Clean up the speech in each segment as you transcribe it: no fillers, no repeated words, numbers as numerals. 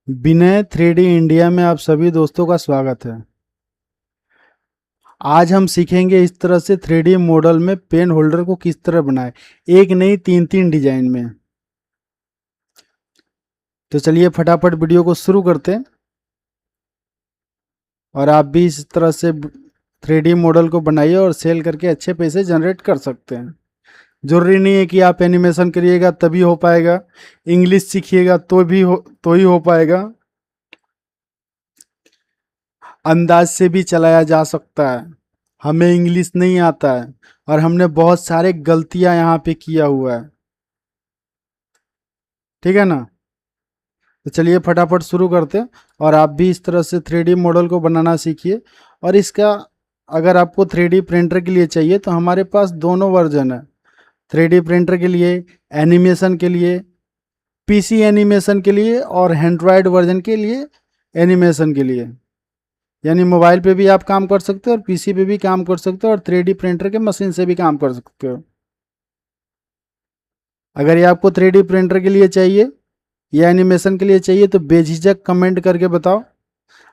विनय 3D India में आप सभी दोस्तों का स्वागत है। आज हम सीखेंगे इस तरह से 3D मॉडल में पेन होल्डर को किस तरह बनाएं, एक नहीं तीन तीन डिजाइन में। तो चलिए फटाफट वीडियो को शुरू करते हैं और आप भी इस तरह से 3D मॉडल को बनाइए और सेल करके अच्छे पैसे जनरेट कर सकते हैं। जरूरी नहीं है कि आप एनिमेशन करिएगा तभी हो पाएगा, इंग्लिश सीखिएगा तो ही हो पाएगा। अंदाज से भी चलाया जा सकता है। हमें इंग्लिश नहीं आता है और हमने बहुत सारे गलतियां यहाँ पे किया हुआ है। ठीक है ना। तो चलिए फटाफट शुरू करते हैं और आप भी इस तरह से 3D मॉडल को बनाना सीखिए। और इसका अगर आपको 3D प्रिंटर के लिए चाहिए तो हमारे पास दोनों वर्जन है। 3D प्रिंटर के लिए, एनिमेशन के लिए, पीसी एनिमेशन के लिए और एंड्रॉयड वर्जन के लिए एनिमेशन के लिए। यानी मोबाइल पे भी आप काम कर सकते हो और पीसी पे भी काम कर सकते हो और 3D प्रिंटर के मशीन से भी काम कर सकते हो। अगर ये आपको 3D प्रिंटर के लिए चाहिए या एनिमेशन के लिए चाहिए तो बेझिझक कमेंट करके बताओ।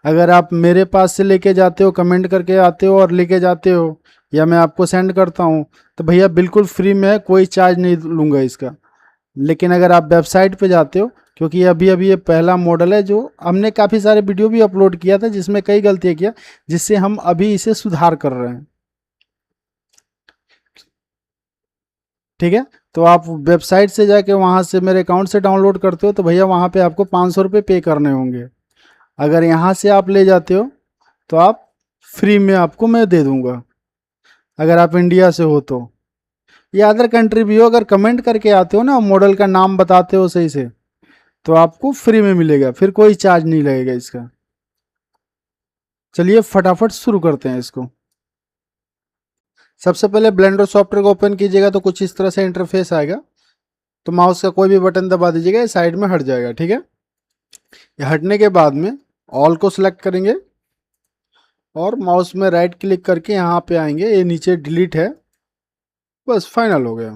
अगर आप मेरे पास से लेके जाते हो, कमेंट करके आते हो और लेके जाते हो, या मैं आपको सेंड करता हूँ, तो भैया बिल्कुल फ्री में है, कोई चार्ज नहीं लूँगा इसका। लेकिन अगर आप वेबसाइट पे जाते हो, क्योंकि अभी अभी ये पहला मॉडल है, जो हमने काफ़ी सारे वीडियो भी अपलोड किया था जिसमें कई गलतियाँ किया, जिससे हम अभी इसे सुधार कर रहे हैं। ठीक है। तो आप वेबसाइट से जाके वहाँ से मेरे अकाउंट से डाउनलोड करते हो तो भैया वहाँ पे आपको 500 रुपये पे करने होंगे। अगर यहाँ से आप ले जाते हो तो आप फ्री में आपको मैं दे दूंगा, अगर आप इंडिया से हो तो। या अदर कंट्री भी हो, अगर कमेंट करके आते हो ना, मॉडल का नाम बताते हो सही से, तो आपको फ्री में मिलेगा, फिर कोई चार्ज नहीं लगेगा इसका। चलिए फटाफट शुरू करते हैं इसको। सबसे पहले ब्लेंडर सॉफ्टवेयर को ओपन कीजिएगा तो कुछ इस तरह से इंटरफेस आएगा। तो माउस का कोई भी बटन दबा दीजिएगा, ये साइड में हट जाएगा। ठीक है। ये हटने के बाद में ऑल को सिलेक्ट करेंगे और माउस में राइट क्लिक करके यहाँ पे आएंगे, ये नीचे डिलीट है, बस फाइनल हो गया।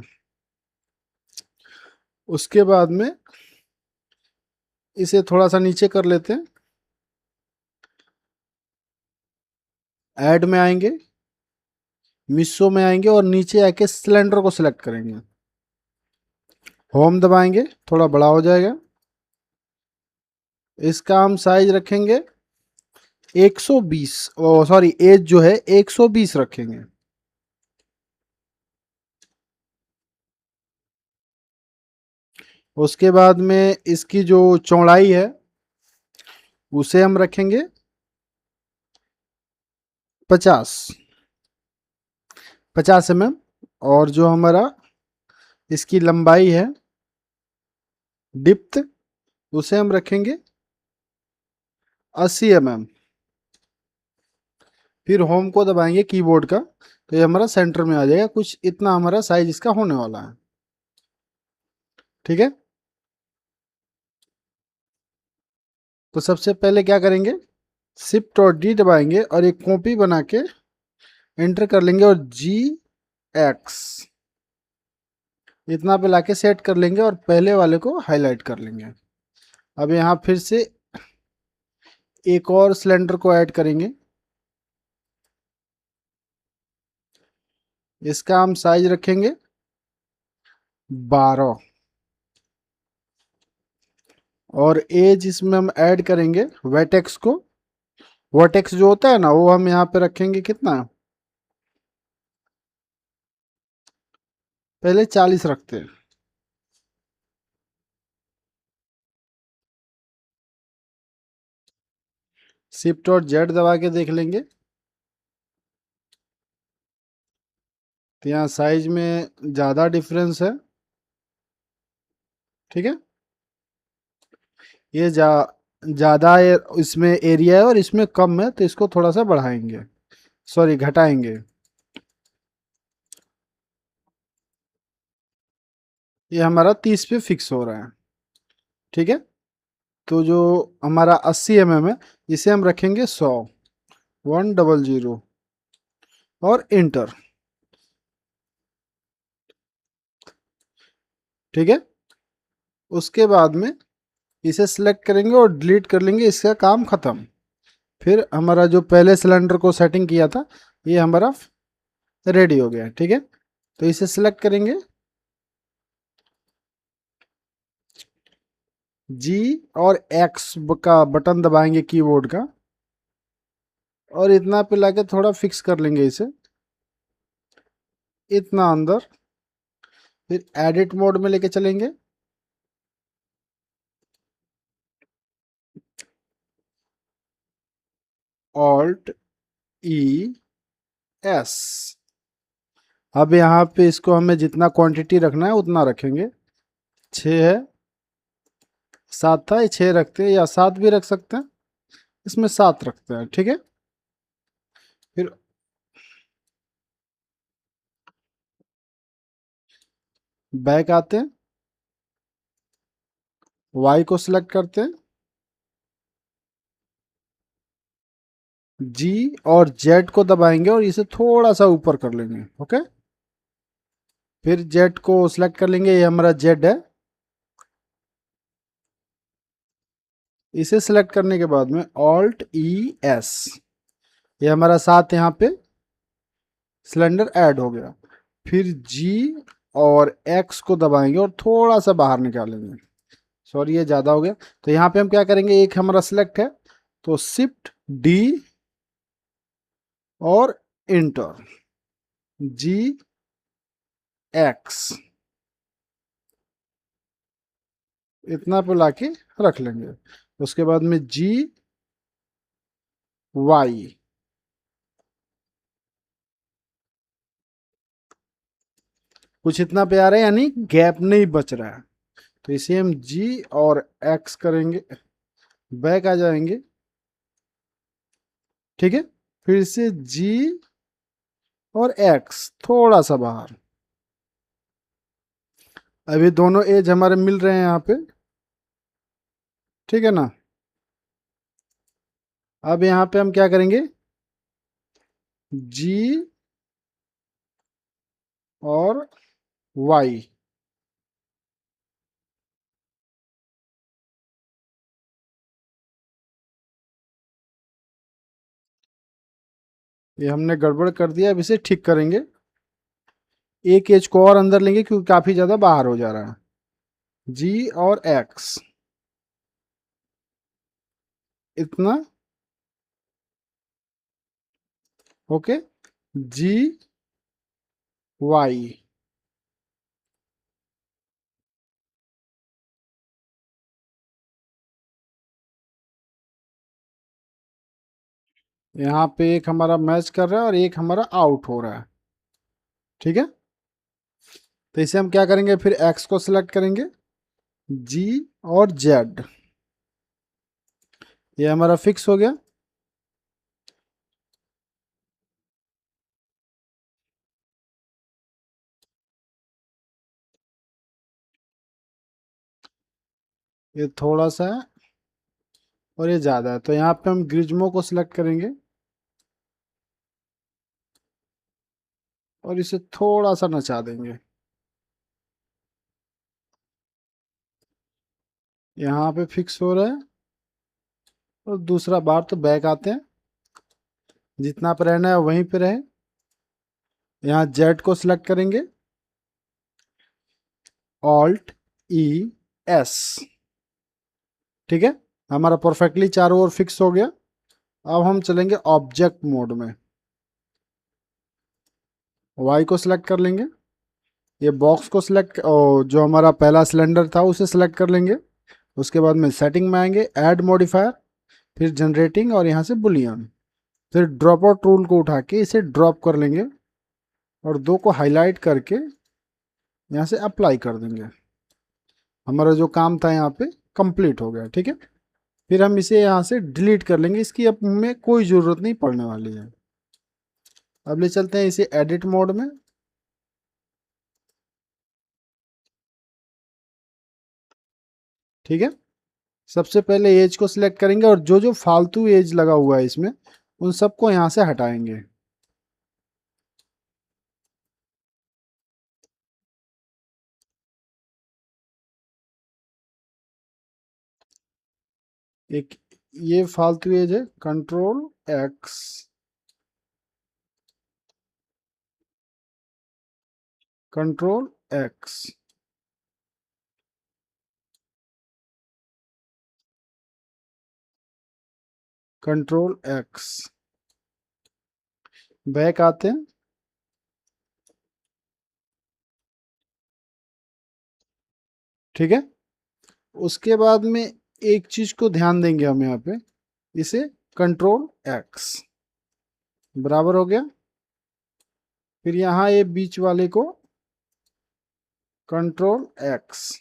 उसके बाद में इसे थोड़ा सा नीचे कर लेते हैं, ऐड में आएंगे, मिशो में आएंगे और नीचे आके सिलेंडर को सिलेक्ट करेंगे, होम दबाएंगे, थोड़ा बड़ा हो जाएगा। इसका हम साइज रखेंगे 120, सॉरी एज जो है 120 रखेंगे। उसके बाद में इसकी जो चौड़ाई है उसे हम रखेंगे 50 mm। और जो हमारा इसकी लंबाई है, डिप्थ, उसे हम रखेंगे 80 mm। फिर होम को दबाएंगे कीबोर्ड का तो ये हमारा सेंटर में आ जाएगा। कुछ इतना हमारा साइज इसका होने वाला है। ठीक है। तो सबसे पहले क्या करेंगे, शिफ्ट और डी दबाएंगे और एक कॉपी बना के एंटर कर लेंगे और GX इतना पे लाके सेट कर लेंगे और पहले वाले को हाईलाइट कर लेंगे। अब यहाँ फिर से एक और सिलेंडर को ऐड करेंगे। इसका हम साइज रखेंगे 12 और एज इसमें हम ऐड करेंगे वेटेक्स को। वर्टेक्स जो होता है ना, वो हम यहाँ पे रखेंगे कितना, पहले 40 रखते हैं। शिफ्ट और जेड दबा के देख लेंगे तो यहाँ साइज में ज़्यादा डिफरेंस है। ठीक है। ये ज़्यादा इसमें एरिया है और इसमें कम है, तो इसको थोड़ा सा बढ़ाएंगे, सॉरी घटाएंगे। ये हमारा 30 पे फिक्स हो रहा है। ठीक है। तो जो हमारा 80 mm है, इसे हम रखेंगे 100, 100 और इंटर। ठीक है। उसके बाद में इसे सिलेक्ट करेंगे और डिलीट कर लेंगे, इसका काम खत्म। फिर हमारा जो पहले सिलेंडर को सेटिंग किया था ये हमारा रेडी हो गया। ठीक है, तो इसे सिलेक्ट करेंगे, जी और एक्स का बटन दबाएंगे कीबोर्ड का, और इतना पे लाके थोड़ा फिक्स कर लेंगे इसे, इतना अंदर। फिर एडिट मोड में लेके चलेंगे, ऑल्ट ई एस। अब यहाँ पे इसको हमें जितना क्वांटिटी रखना है उतना रखेंगे। 6 है, 7 था, ये 6 रखते हैं, या 7 भी रख सकते हैं, इसमें 7 रखते हैं। ठीक है, फिर बैक आते हैं, वाई को सिलेक्ट करते हैं, जी और जेड को दबाएंगे और इसे थोड़ा सा ऊपर कर लेंगे। ओके, फिर जेड को सिलेक्ट कर लेंगे, ये हमारा जेड है। इसे सिलेक्ट करने के बाद में ऑल्ट ई एस, ये हमारा साथ यहाँ पे सिलेंडर ऐड हो गया। फिर जी और एक्स को दबाएंगे और थोड़ा सा बाहर निकालेंगे। सॉरी, ये ज़्यादा हो गया। तो यहाँ पे हम क्या करेंगे, एक हमारा सिलेक्ट है तो शिफ्ट डी और इंटर, जी एक्स, इतना पे लाके रख लेंगे। उसके बाद में जी वाई, कुछ इतना पे आ रहा है, यानी गैप नहीं बच रहा है। तो इसे हम जी और एक्स करेंगे, बैक आ जाएंगे। ठीक है, फिर से जी और एक्स थोड़ा सा बाहर। अभी दोनों एज हमारे मिल रहे हैं यहाँ पे। ठीक है ना, अब यहाँ पे हम क्या करेंगे, जी और वाई, ये हमने गड़बड़ कर दिया। अब इसे ठीक करेंगे, एक एज को और अंदर लेंगे क्योंकि काफी ज्यादा बाहर हो जा रहा है। जी और एक्स, इतना। ओके, जी वाई, यहाँ पे एक हमारा मैच कर रहा है और एक हमारा आउट हो रहा है। ठीक है, तो इसे हम क्या करेंगे, फिर एक्स को सिलेक्ट करेंगे, जी और जेड, ये हमारा फिक्स हो गया। ये थोड़ा सा है और ये ज़्यादा है, तो यहाँ पे हम ग्रिज्मो को सिलेक्ट करेंगे और इसे थोड़ा सा नचा देंगे। यहाँ पे फिक्स हो रहा है। और दूसरा बार तो बैक आते हैं, जितना पे रहना है वहीं पे रहे। यहाँ जेड को सिलेक्ट करेंगे, ऑल्ट ई एस। ठीक है, हमारा परफेक्टली चारों ओर फिक्स हो गया। अब हम चलेंगे ऑब्जेक्ट मोड में, वाई को सिलेक्ट कर लेंगे, ये बॉक्स को सिलेक्ट, जो हमारा पहला सिलेंडर था उसे सिलेक्ट कर लेंगे। उसके बाद में सेटिंग में आएंगे, ऐड मॉडिफायर, फिर जनरेटिंग और यहाँ से बुलियन। फिर ड्रॉप आउट टूल को उठा के इसे ड्रॉप कर लेंगे और दो को हाईलाइट करके यहाँ से अप्लाई कर देंगे। हमारा जो काम था यहाँ पे कंप्लीट हो गया। ठीक है, फिर हम इसे यहाँ से डिलीट कर लेंगे, इसकी अब में कोई ज़रूरत नहीं पड़ने वाली है। अब ले चलते हैं इसे एडिट मोड में। ठीक है, सबसे पहले एज को सिलेक्ट करेंगे और जो जो फालतू एज लगा हुआ है इसमें उन सबको यहाँ से हटाएंगे। एक ये फालतू एज है, control x, control x, control x, back आते हैं। ठीक है, उसके बाद में एक चीज को ध्यान देंगे हम यहाँ पे, इसे कंट्रोल एक्स बराबर हो गया। फिर यहाँ ये बीच वाले को कंट्रोल एक्स,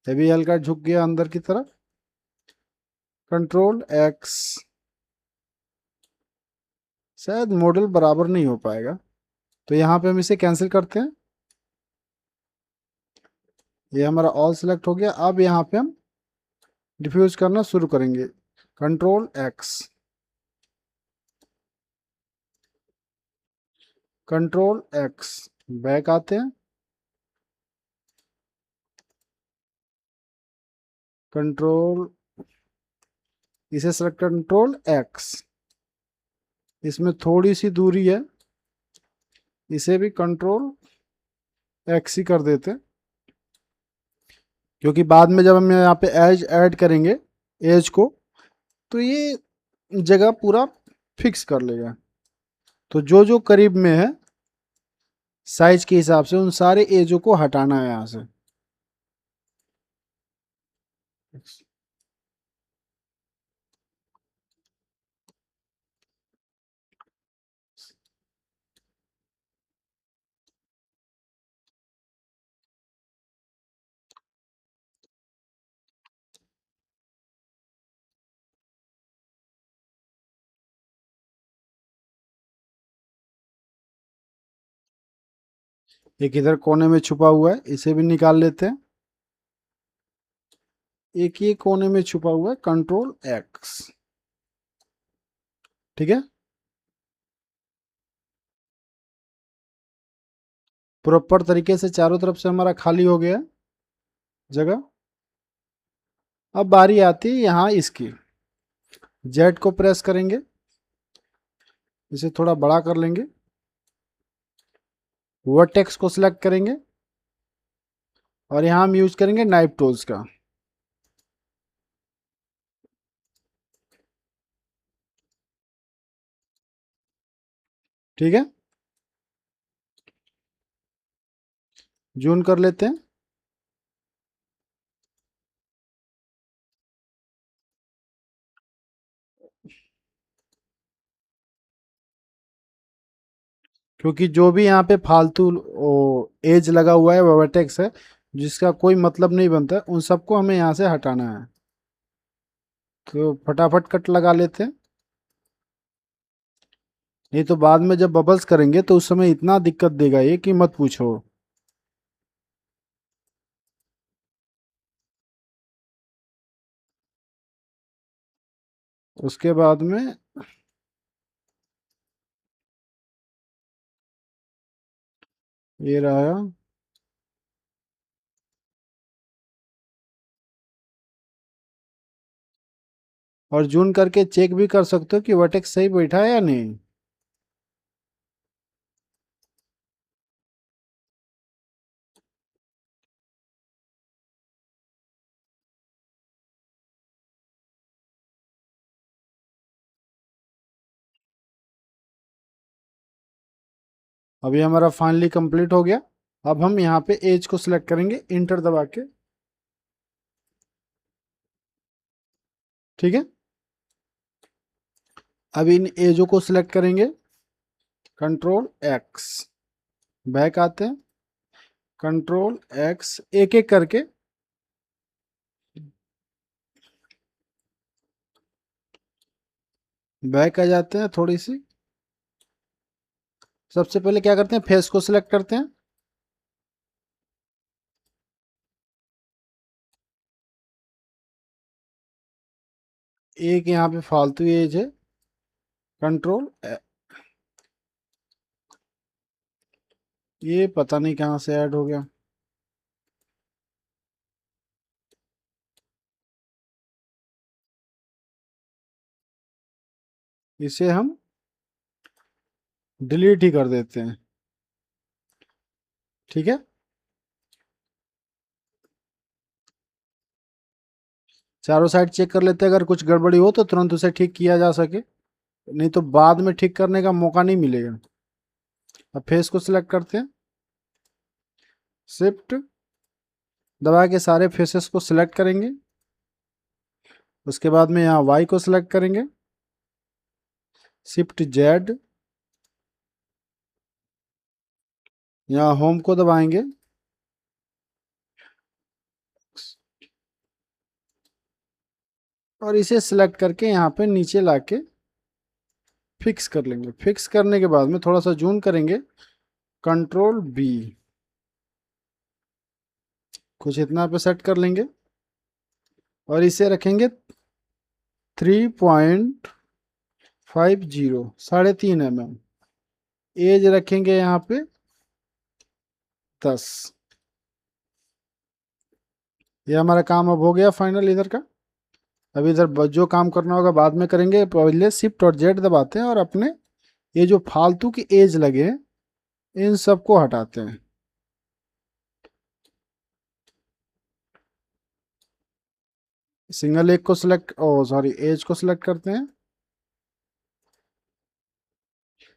ये भी हल्का झुक गया अंदर की तरफ, कंट्रोल एक्स। शायद मॉडल बराबर नहीं हो पाएगा, तो यहाँ पे हम इसे कैंसिल करते हैं। ये हमारा ऑल सेलेक्ट हो गया। अब यहाँ पे हम डिफ्यूज करना शुरू करेंगे, control x, control x, back आते हैं, कंट्रोल, इसे सेलेक्ट कंट्रोल एक्स, इसमें थोड़ी सी दूरी है, इसे भी कंट्रोल एक्स ही कर देते हैं, क्योंकि बाद में जब हम यहाँ पे एज ऐड करेंगे एज को, तो ये जगह पूरा फिक्स कर लेगा। तो जो जो करीब में है साइज के हिसाब से, उन सारे एजों को हटाना है यहाँ से। एक इधर कोने में छुपा हुआ है, इसे भी निकाल लेते हैं। एक ये कोने में छुपा हुआ है, कंट्रोल एक्स। ठीक है, प्रॉपर तरीके से चारों तरफ से हमारा खाली हो गया जगह। अब बारी आती है यहाँ इसकी, जेड को प्रेस करेंगे, इसे थोड़ा बड़ा कर लेंगे, वर्टेक्स को सिलेक्ट करेंगे, और यहाँ हम यूज करेंगे नाइफ टूल्स का। ठीक है, जून कर लेते हैं। क्योंकि जो भी यहाँ पे फालतू एज लगा हुआ है वर्टेक्स है, जिसका कोई मतलब नहीं बनता, उन सबको हमें यहाँ से हटाना है। तो फटाफट कट लगा लेते हैं, नहीं तो बाद में जब बबल्स करेंगे तो उस समय इतना दिक्कत देगा ये कि मत पूछो। उसके बाद में ये रहा, और जून करके चेक भी कर सकते हो कि वर्टेक्स सही बैठा है या नहीं। अभी हमारा फाइनली कंप्लीट हो गया। अब हम यहाँ पे एज को सिलेक्ट करेंगे इंटर दबा के। ठीक है, अब इन एजों को सिलेक्ट करेंगे, कंट्रोल एक्स, बैक आते हैं, कंट्रोल एक्स, एक एक करके बैक आ जाते हैं थोड़ी सी। सबसे पहले क्या करते हैं, फेस को सिलेक्ट करते हैं, एक यहाँ पे फालतू एज है, कंट्रोल, ये पता नहीं कहाँ से ऐड हो गया। इसे हम डिलीट ही कर देते हैं। ठीक है, चारों साइड चेक कर लेते हैं, अगर कुछ गड़बड़ी हो तो तुरंत उसे ठीक किया जा सके, नहीं तो बाद में ठीक करने का मौका नहीं मिलेगा। अब फेस को सिलेक्ट करते हैं, शिफ्ट दबा के सारे फेसेस को सिलेक्ट करेंगे। उसके बाद में यहाँ वाई को सिलेक्ट करेंगे, शिफ्ट जेड, यहाँ होम को दबाएंगे, और इसे सिलेक्ट करके यहाँ पे नीचे लाके फिक्स कर लेंगे। फिक्स करने के बाद में थोड़ा सा जूम करेंगे, कंट्रोल बी, कुछ इतना पे सेट कर लेंगे, और इसे रखेंगे 3.50, 3.5 mm। एज रखेंगे यहाँ पे 10। ये हमारा काम अब हो गया फाइनल इधर का। अब इधर जो काम करना होगा बाद में करेंगे, पहले शिफ्ट और जेड दबाते हैं और अपने ये जो फालतू की एज लगे हैं इन सबको हटाते हैं। सिंगल एज को सिलेक्ट, ओ सॉरी, एज को सिलेक्ट करते हैं,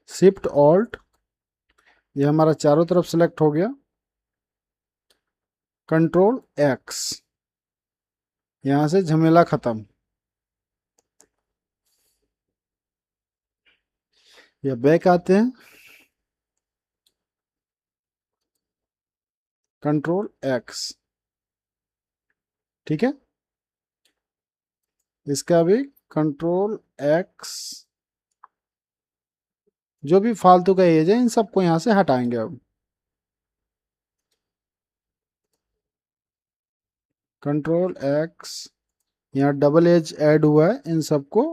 शिफ्ट ऑल्ट, ये हमारा चारों तरफ सिलेक्ट हो गया, कंट्रोल एक्स, यहां से झमेला खत्म। या बैक आते हैं, कंट्रोल एक्स। ठीक है, इसका भी कंट्रोल एक्स, जो भी फालतू का एज है इन सबको यहां से हटाएंगे। अब कंट्रोल एक्स, यहाँ डबल एज ऐड हुआ है इन सबको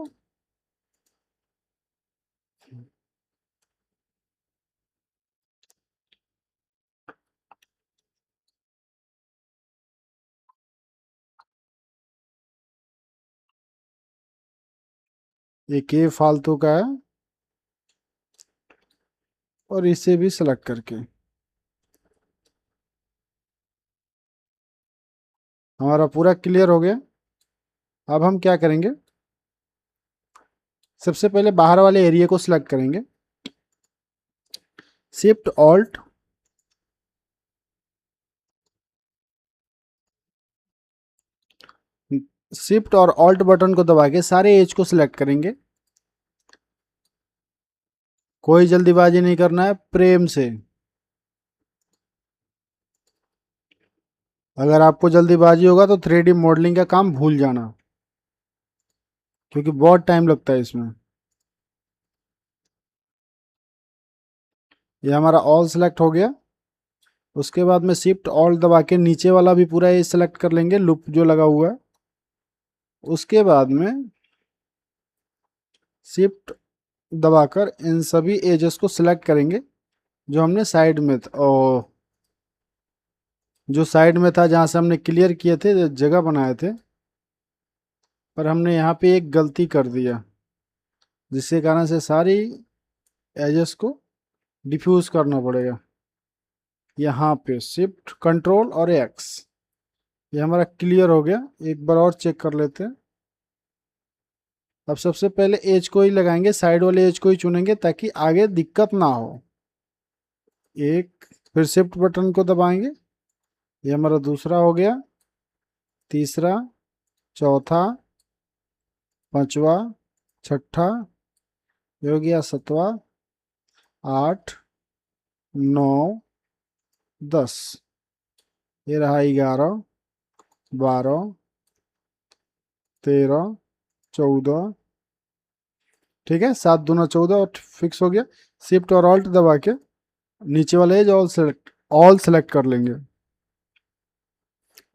एक ये फालतू का है, और इसे भी सिलेक्ट करके हमारा पूरा क्लियर हो गया। अब हम क्या करेंगे, सबसे पहले बाहर वाले एरिया को सिलेक्ट करेंगे, शिफ्ट ऑल्ट, शिफ्ट और ऑल्ट बटन को दबा के सारे एज को सिलेक्ट करेंगे। कोई जल्दीबाजी नहीं करना है, प्रेम से। अगर आपको जल्दीबाजी होगा तो 3D मॉडलिंग का काम भूल जाना, क्योंकि बहुत टाइम लगता है इसमें। ये हमारा ऑल सेलेक्ट हो गया। उसके बाद में शिफ्ट ऑल दबा के नीचे वाला भी पूरा ये सेलेक्ट कर लेंगे, लूप जो लगा हुआ है। उसके बाद में शिफ्ट दबाकर इन सभी एजेस को सिलेक्ट करेंगे जो हमने साइड में जो साइड में था, जहाँ से हमने क्लियर किए थे, जगह बनाए थे, पर हमने यहाँ पे एक गलती कर दिया, जिसके कारण से सारी एजेस को डिफ्यूज करना पड़ेगा। यहाँ पे शिफ्ट कंट्रोल और एक्स, ये हमारा क्लियर हो गया। एक बार और चेक कर लेते हैं। अब सबसे पहले एज को ही लगाएंगे, साइड वाले एज को ही चुनेंगे ताकि आगे दिक्कत ना हो। एक, फिर शिफ्ट बटन को दबाएंगे, ये हमारा दूसरा हो गया, तीसरा, चौथा, पांचवा, छठा, ये हो गया सातवां, 8, 9, 10, ये रहा 11, 12, 13, 14। ठीक है, 7 दूना 14 और फिक्स हो गया। शिफ्ट और ऑल्ट दबा के नीचे वाले एज ऑल सेलेक्ट कर लेंगे।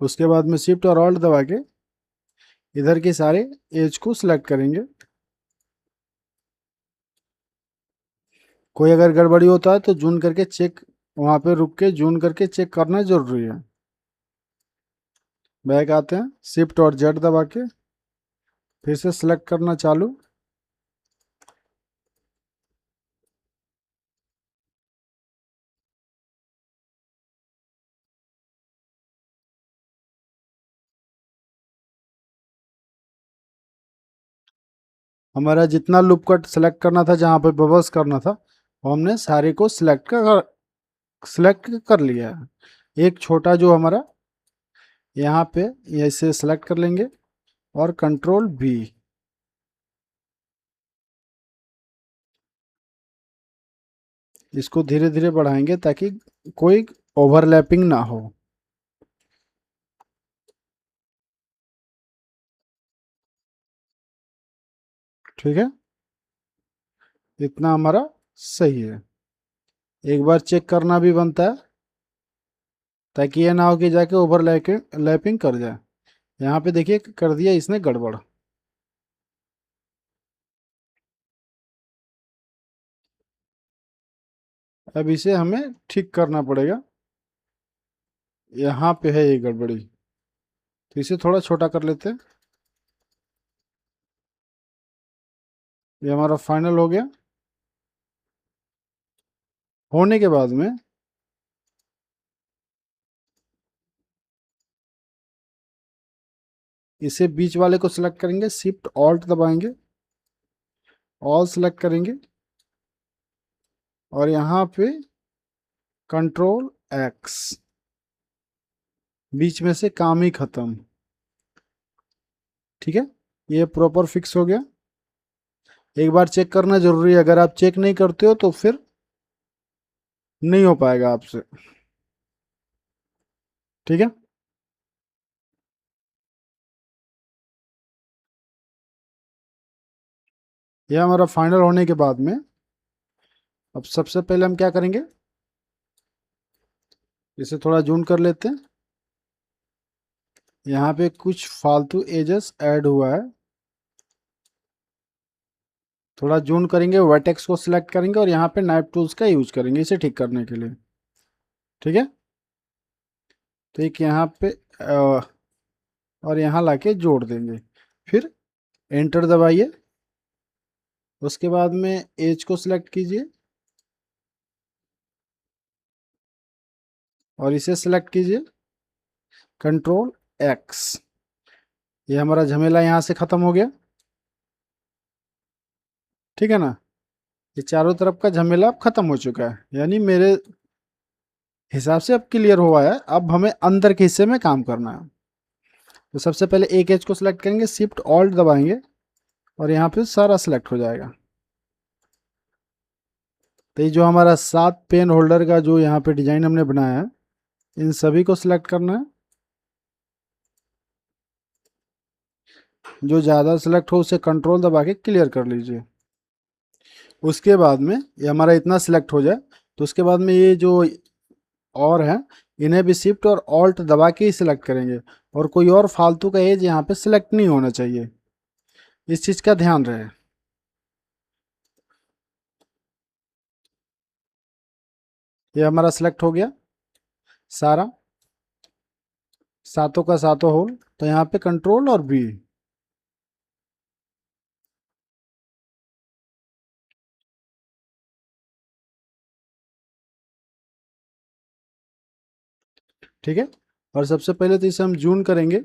उसके बाद में शिफ्ट और ऑल्ट दबा के इधर के सारे एज को सिलेक्ट करेंगे। कोई अगर गड़बड़ी होता है तो जून करके चेक, वहां पे रुक के जून करके चेक करना जरूरी है। बैक आते हैं, शिफ्ट और जेड दबा के फिर से सिलेक्ट करना चालू, हमारा जितना लूप कट सेलेक्ट करना था, जहाँ पे बबल्स करना था, वो हमने सारे को सिलेक्ट कर लिया है। एक छोटा जो हमारा यहाँ पे ऐसे सेलेक्ट कर लेंगे और कंट्रोल बी। इसको धीरे धीरे बढ़ाएंगे ताकि कोई ओवरलैपिंग ना हो। ठीक है, इतना हमारा सही है। एक बार चेक करना भी बनता है ताकि ये ना हो कि जाके ओवरलैपिंग लैपिंग कर जाए। यहाँ पे देखिए कर दिया इसने गड़बड़। अब इसे हमें ठीक करना पड़ेगा। यहाँ पे है ये गड़बड़ी, तो इसे थोड़ा छोटा कर लेते हैं। ये हमारा फाइनल हो गया। होने के बाद में इसे बीच वाले को सिलेक्ट करेंगे, शिफ्ट ऑल्ट दबाएंगे, ऑल सिलेक्ट करेंगे और यहाँ पे कंट्रोल एक्स। बीच में से काम ही खत्म। ठीक है, ये प्रॉपर फिक्स हो गया। एक बार चेक करना जरूरी है, अगर आप चेक नहीं करते हो तो फिर नहीं हो पाएगा आपसे। ठीक है, ये हमारा फाइनल होने के बाद में अब सबसे पहले हम क्या करेंगे, इसे थोड़ा जूम कर लेते हैं। यहाँ पे कुछ फालतू एजेस ऐड हुआ है, थोड़ा जूम करेंगे, वर्टेक्स को सिलेक्ट करेंगे और यहाँ पे नाइफ टूल्स का यूज करेंगे इसे ठीक करने के लिए। ठीक है, तो एक यहाँ पे और यहाँ लाके जोड़ देंगे, फिर एंटर दबाइए। उसके बाद में एज को सिलेक्ट कीजिए और इसे सिलेक्ट कीजिए, कंट्रोल एक्स। ये हमारा झमेला यहाँ से खत्म हो गया। ठीक है ना, ये चारों तरफ का झमेला अब खत्म हो चुका है, यानी मेरे हिसाब से अब क्लियर हुआ है। अब हमें अंदर के हिस्से में काम करना है। तो सबसे पहले एक एज को सिलेक्ट करेंगे, शिफ्ट ऑल्ट दबाएंगे और यहाँ पे सारा सिलेक्ट हो जाएगा। तो ये जो हमारा 7 पेन होल्डर का जो यहाँ पे डिजाइन हमने बनाया है, इन सभी को सिलेक्ट करना है। जो ज़्यादा सिलेक्ट हो उसे कंट्रोल दबा के क्लियर कर लीजिए। उसके बाद में ये हमारा इतना सिलेक्ट हो जाए तो उसके बाद में ये जो और हैं इन्हें भी शिफ्ट और ऑल्ट दबा के ही सिलेक्ट करेंगे, और कोई और फालतू का एज यहाँ पे सिलेक्ट नहीं होना चाहिए, इस चीज़ का ध्यान रहे। ये हमारा सिलेक्ट हो गया सारा, सातों का सातों होल। तो यहाँ पे कंट्रोल और बी। ठीक है, और सबसे पहले तो इसे हम जूम करेंगे,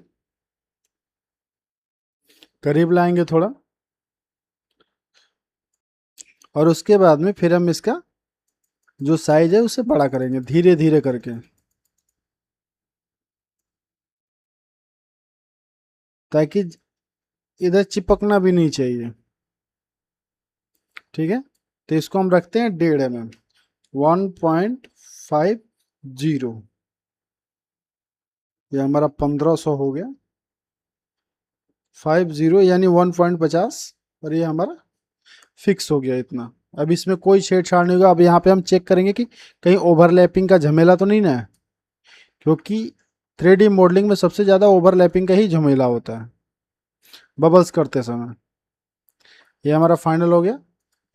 करीब लाएंगे थोड़ा, और उसके बाद में फिर हम इसका जो साइज है उसे बड़ा करेंगे धीरे धीरे करके, ताकि इधर चिपकना भी नहीं चाहिए। ठीक है, तो इसको हम रखते हैं 1.5 mm, 1.50। ये हमारा 1500 हो गया, 50 यानी 1.50, और ये हमारा फिक्स हो गया इतना। अब इसमें कोई छेड़छाड़ नहीं होगा। अब यहाँ पे हम चेक करेंगे कि कहीं ओवरलैपिंग का झमेला तो नहीं ना है, क्योंकि 3D मॉडलिंग में सबसे ज़्यादा ओवरलैपिंग का ही झमेला होता है बबल्स करते समय। ये हमारा फाइनल हो गया।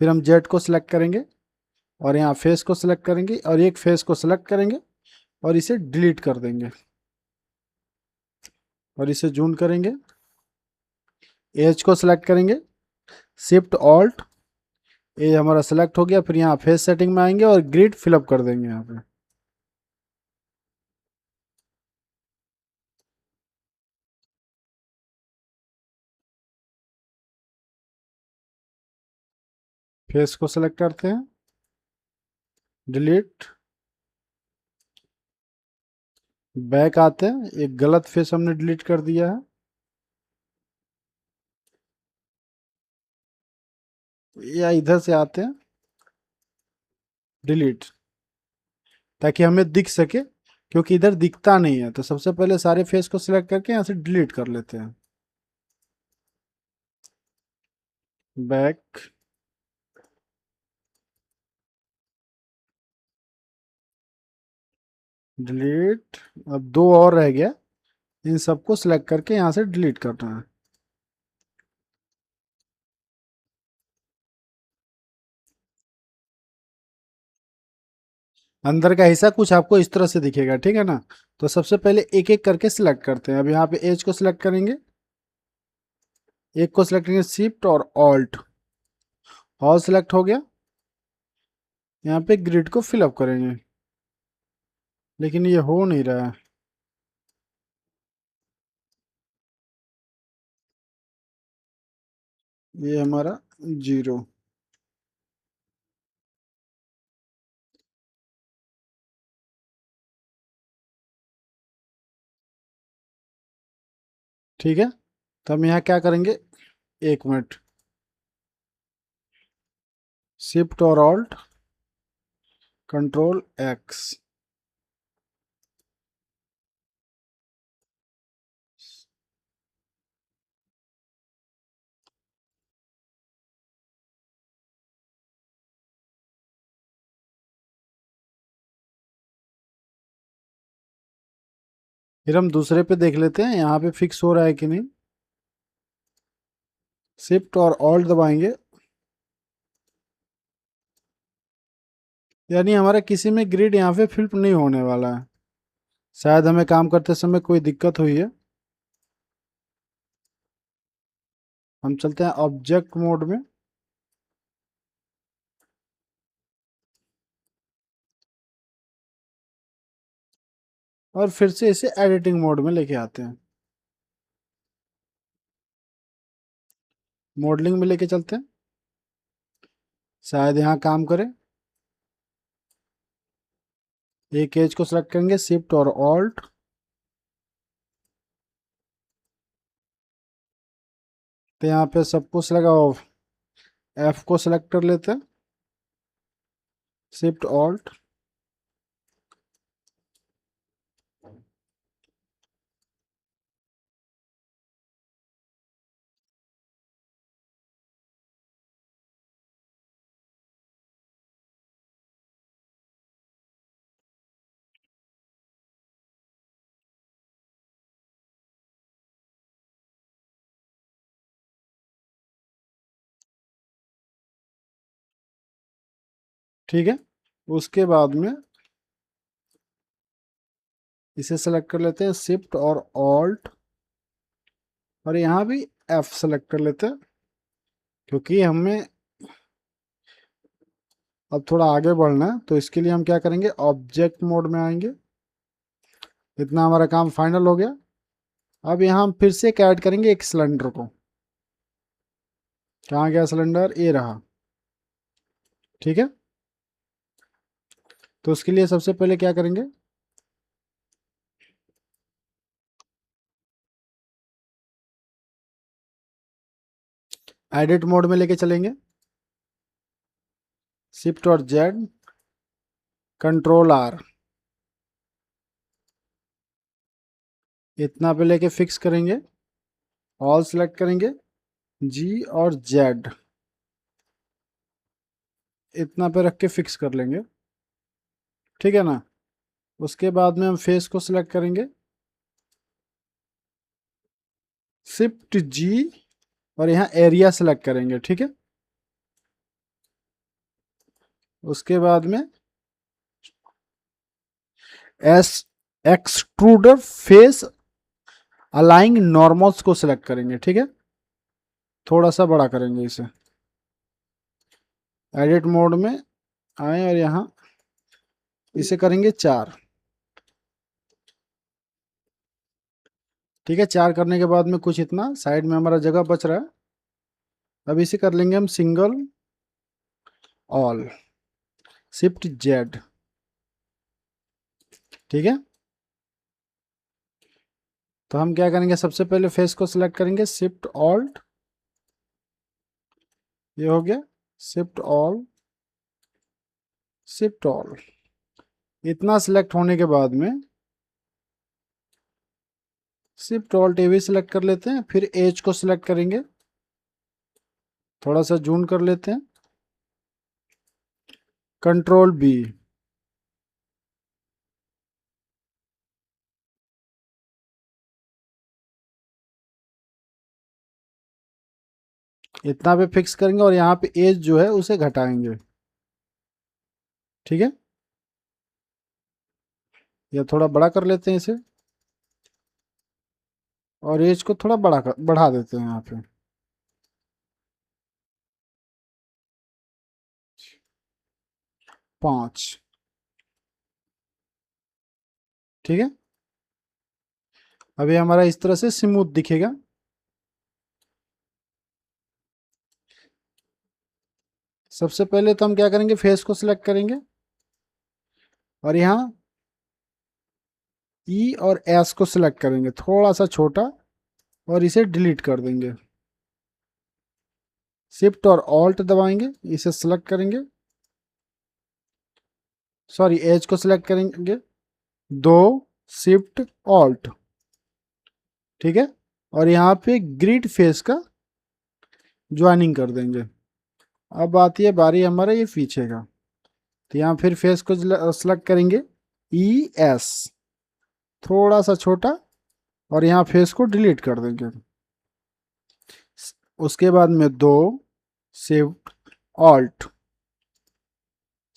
फिर हम जेट को सिलेक्ट करेंगे और यहाँ फेस को सिलेक्ट करेंगे और एक फेस को सिलेक्ट करेंगे और इसे डिलीट कर देंगे और इसे जूम करेंगे, एज को सिलेक्ट करेंगे, शिफ्ट ऑल्ट, ये हमारा सेलेक्ट हो गया। फिर यहाँ फेस सेटिंग में आएंगे और ग्रिड फिलअप कर देंगे यहाँ पे। फेस को सिलेक्ट करते हैं, डिलीट, बैक आते हैं, एक गलत फेस हमने डिलीट कर दिया है, या इधर से आते हैं, डिलीट, ताकि हमें दिख सके, क्योंकि इधर दिखता नहीं है। तो सबसे पहले सारे फेस को सिलेक्ट करके यहाँ से डिलीट कर लेते हैं, बैक, डिलीट। अब दो और रह गया, इन सबको सिलेक्ट करके यहाँ से डिलीट करना है। अंदर का हिस्सा कुछ आपको इस तरह से दिखेगा, ठीक है ना। तो सबसे पहले एक एक करके सिलेक्ट करते हैं। अब यहाँ पे एज को सिलेक्ट करेंगे, एक को सिलेक्ट करेंगे, शिफ्ट और ऑल्ट, ऑल सिलेक्ट हो गया। यहाँ पे ग्रिड को फिलअप करेंगे, लेकिन ये हो नहीं रहा है। ये हमारा 0। ठीक है, तो हम यहाँ क्या करेंगे, 1 मिनट, शिफ्ट और ऑल्ट, कंट्रोल एक्स। फिर हम दूसरे पे देख लेते हैं यहाँ पे फिक्स हो रहा है कि नहीं। शिफ्ट और ऑल्ट दबाएंगे, यानी हमारा किसी में ग्रिड यहाँ पे फिल नहीं होने वाला है। शायद हमें काम करते समय कोई दिक्कत हुई है। हम चलते हैं ऑब्जेक्ट मोड में, और फिर से इसे एडिटिंग मोड में लेके आते हैं, मॉडलिंग में लेके चलते हैं, शायद यहाँ काम करे। एक एज को सेलेक्ट करेंगे, शिफ्ट और ऑल्ट, तो यहाँ पे सब कुछ लगा, एफ को सेलेक्ट कर लेते हैं, शिफ्ट ऑल्ट, ठीक है। उसके बाद में इसे सेलेक्ट कर लेते हैं, शिफ्ट और ऑल्ट, और यहाँ भी एफ सेलेक्ट कर लेते हैं, क्योंकि हमें अब थोड़ा आगे बढ़ना है। तो इसके लिए हम क्या करेंगे, ऑब्जेक्ट मोड में आएंगे। इतना हमारा काम फाइनल हो गया। अब यहाँ हम फिर से एक ऐड करेंगे, एक सिलेंडर को। कहाँ गया सिलेंडर, ये रहा, ठीक है। तो उसके लिए सबसे पहले क्या करेंगे, एडिट मोड में लेके चलेंगे, शिफ्ट और जेड, कंट्रोल आर, इतना पे लेके फिक्स करेंगे, ऑल सेलेक्ट करेंगे, जी और जेड, इतना पे रख के फिक्स कर लेंगे, ठीक है ना। उसके बाद में हम फेस को सिलेक्ट करेंगे, शिफ्ट जी, और यहाँ एरिया सेलेक्ट करेंगे, ठीक है। उसके बाद में एस एक्सट्रूडर फेस अलाइंग नॉर्मल्स को सिलेक्ट करेंगे, ठीक है। थोड़ा सा बड़ा करेंगे इसे, एडिट मोड में आए और यहाँ इसे करेंगे 4, ठीक है। 4 करने के बाद में कुछ इतना साइड में हमारा जगह बच रहा है। अब इसे कर लेंगे हम सिंगल, ऑल, शिफ्ट जेड। ठीक है, तो हम क्या करेंगे, सबसे पहले फेस को सिलेक्ट करेंगे, शिफ्ट ऑल्ट, ये हो गया, शिफ्ट ऑल, शिफ्ट ऑल। इतना सिलेक्ट होने के बाद में शिफ्ट ऑल्ट ये भी सिलेक्ट कर लेते हैं, फिर एज को सिलेक्ट करेंगे, थोड़ा सा जूम कर लेते हैं, कंट्रोल बी, इतना पे फिक्स करेंगे और यहाँ पे एज जो है उसे घटाएंगे। ठीक है, या थोड़ा बड़ा कर लेते हैं इसे, और एज को थोड़ा बढ़ा देते हैं यहाँ पे, 5। ठीक है, अभी हमारा इस तरह से स्मूथ दिखेगा। सबसे पहले तो हम क्या करेंगे, फेस को सिलेक्ट करेंगे और यहाँ ई और एस को सिलेक्ट करेंगे, थोड़ा सा छोटा, और इसे डिलीट कर देंगे। शिफ्ट और ऑल्ट दबाएंगे, इसे सिलेक्ट करेंगे, सॉरी एज को सिलेक्ट करेंगे, दो, शिफ्ट ऑल्ट। ठीक है, और यहाँ पे ग्रिड फेस का ज्वाइनिंग कर देंगे। अब आती है बारी हमारा ये पीछे का, तो यहाँ फिर फेस को सिलेक्ट करेंगे, ई एस, थोड़ा सा छोटा, और यहाँ फेस को डिलीट कर देंगे। उसके बाद में दो, शिफ्ट ऑल्ट,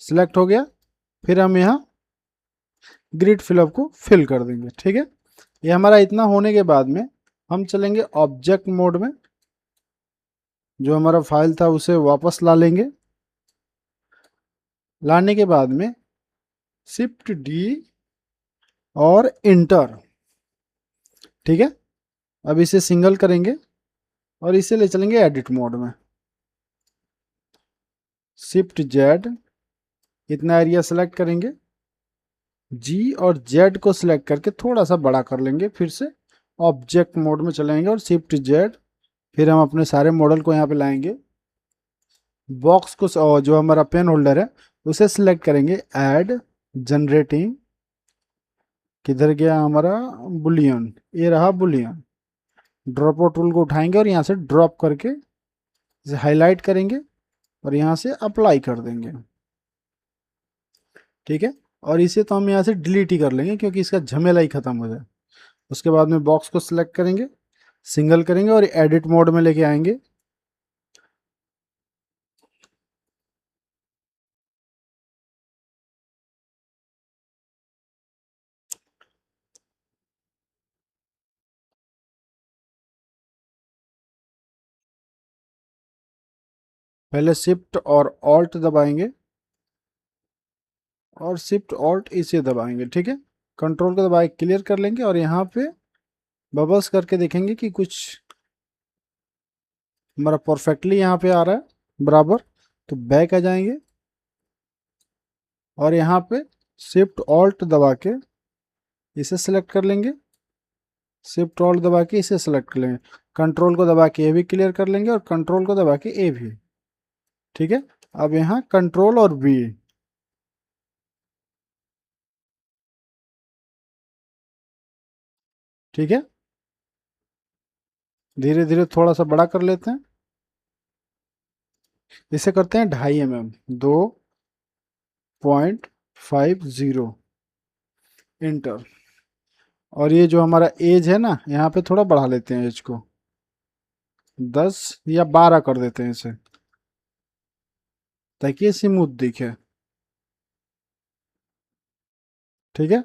सिलेक्ट हो गया, फिर हम यहाँ ग्रिड फिलअप को फिल कर देंगे। ठीक है, ये हमारा इतना होने के बाद में हम चलेंगे ऑब्जेक्ट मोड में, जो हमारा फाइल था उसे वापस ला लेंगे। लाने के बाद में शिफ्ट डी और इंटर। ठीक है, अब इसे सिंगल करेंगे और इसे ले चलेंगे एडिट मोड में, शिफ्ट जेड, इतना एरिया सेलेक्ट करेंगे, जी और जेड को सिलेक्ट करके थोड़ा सा बड़ा कर लेंगे, फिर से ऑब्जेक्ट मोड में चलेंगे और शिफ्ट जेड, फिर हम अपने सारे मॉडल को यहाँ पे लाएंगे, बॉक्स को जो हमारा पेन होल्डर है उसे सिलेक्ट करेंगे, ऐड जनरेटिंग, किधर गया हमारा बुलियन, ये रहा बुलियन, ड्रॉप आउट टूल को उठाएंगे और यहाँ से ड्रॉप करके इसे हाईलाइट करेंगे और यहाँ से अप्लाई कर देंगे। ठीक है, और इसे तो हम यहाँ से डिलीट ही कर लेंगे क्योंकि इसका झमेला ही खत्म हो जाए। उसके बाद में बॉक्स को सिलेक्ट करेंगे, सिंगल करेंगे और एडिट मोड में लेके आएंगे। पहले शिफ्ट और ऑल्ट दबाएंगे और शिफ्ट ऑल्ट इसे दबाएंगे। ठीक है, कंट्रोल को दबाए क्लियर कर लेंगे और यहाँ पे बबल्स करके देखेंगे कि कुछ हमारा परफेक्टली यहाँ पे आ रहा है बराबर, तो बैक आ जाएंगे और यहाँ पे शिफ्ट ऑल्ट दबा के इसे सिलेक्ट कर लेंगे, शिफ्ट ऑल्ट दबा के इसे सिलेक्ट कर लेंगे, कंट्रोल को दबा के ए भी क्लियर कर लेंगे और कंट्रोल को दबा के ए भी। ठीक है, अब यहाँ कंट्रोल और बी, ठीक है, धीरे धीरे थोड़ा सा बड़ा कर लेते हैं, इसे करते हैं 2.5 mm, 2.50, इंटर। और ये जो हमारा एज है ना, यहाँ पे थोड़ा बढ़ा लेते हैं एज को, 10 या 12 कर देते हैं इसे, ताकि ये स्मूथ दिखे। ठीक है,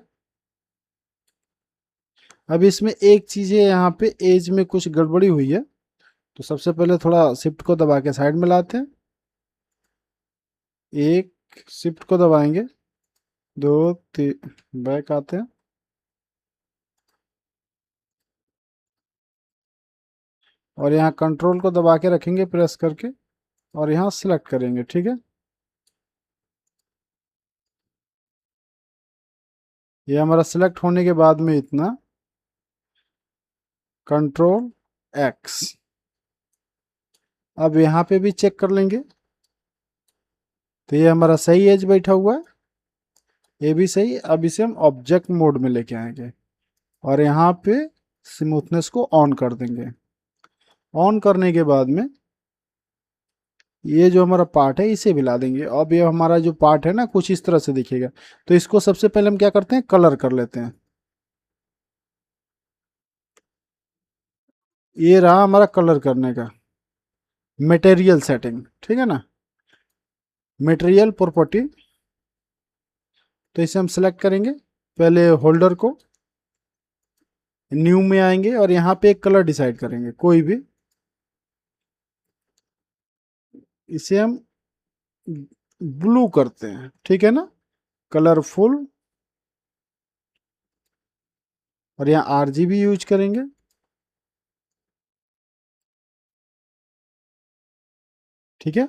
अब इसमें एक चीज है, यहाँ पे एज में कुछ गड़बड़ी हुई है, तो सबसे पहले थोड़ा शिफ्ट को दबा के साइड में लाते हैं, एक, शिफ्ट को दबाएंगे, दो, तीन, बैक आते हैं और यहाँ कंट्रोल को दबा के रखेंगे प्रेस करके और यहाँ सिलेक्ट करेंगे। ठीक है, ये हमारा सिलेक्ट होने के बाद में इतना कंट्रोल एक्स, अब यहाँ पे भी चेक कर लेंगे तो ये हमारा सही एज बैठा हुआ है, ये भी सही। अब इसे हम ऑब्जेक्ट मोड में लेके आएंगे और यहाँ पे स्मूथनेस को ऑन कर देंगे। ऑन करने के बाद में ये जो हमारा पार्ट है इसे भी ला देंगे। अब ये हमारा जो पार्ट है ना कुछ इस तरह से दिखेगा, तो इसको सबसे पहले हम क्या करते हैं, कलर कर लेते हैं। ये रहा हमारा कलर करने का मटेरियल सेटिंग, ठीक है ना, मटेरियल प्रॉपर्टी। तो इसे हम सेलेक्ट करेंगे, पहले होल्डर को, न्यू में आएंगे और यहाँ पे एक कलर डिसाइड करेंगे कोई भी। इसे हम ब्लू करते हैं, ठीक है ना, कलरफुल। और यहाँ आरजीबी यूज करेंगे, ठीक है।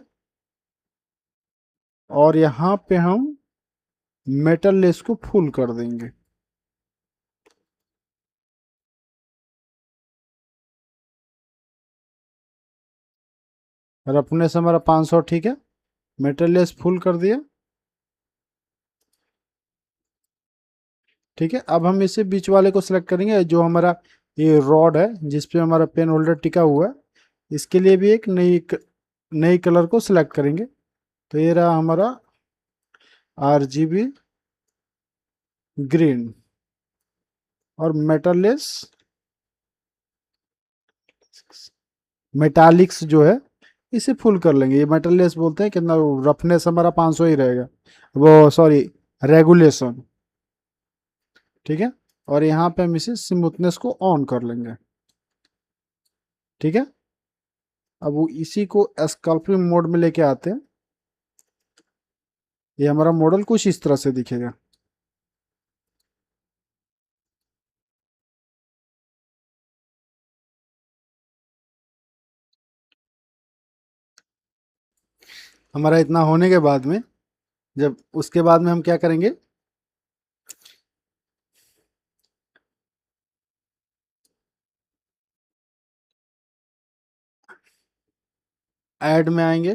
और यहाँ पे हम मेटल लेस को फुल कर देंगे। रफनेस हमारा 500, ठीक है, मेटल लेस फुल कर दिया, ठीक है। अब हम इसे बीच वाले को सिलेक्ट करेंगे, जो हमारा ये रॉड है जिस पे हमारा पेन होल्डर टिका हुआ है, इसके लिए भी एक नई कलर को सिलेक्ट करेंगे। तो ये रहा हमारा आरजीबी ग्रीन। और मेटल लेस मेटालिक्स जो है इसे फुल कर लेंगे। ये मेटल लेस बोलते हैं, कितना रफनेस हमारा 500 ही रहेगा, वो सॉरी रेगुलेशन, ठीक है। और यहाँ पे हम इसे स्मूथनेस को ऑन कर लेंगे, ठीक है। अब वो इसी को स्कल्पटिंग मोड में लेके आते हैं। ये हमारा मॉडल कुछ इस तरह से दिखेगा। हमारा इतना होने के बाद में, जब उसके बाद में हम क्या करेंगे, ऐड में आएंगे।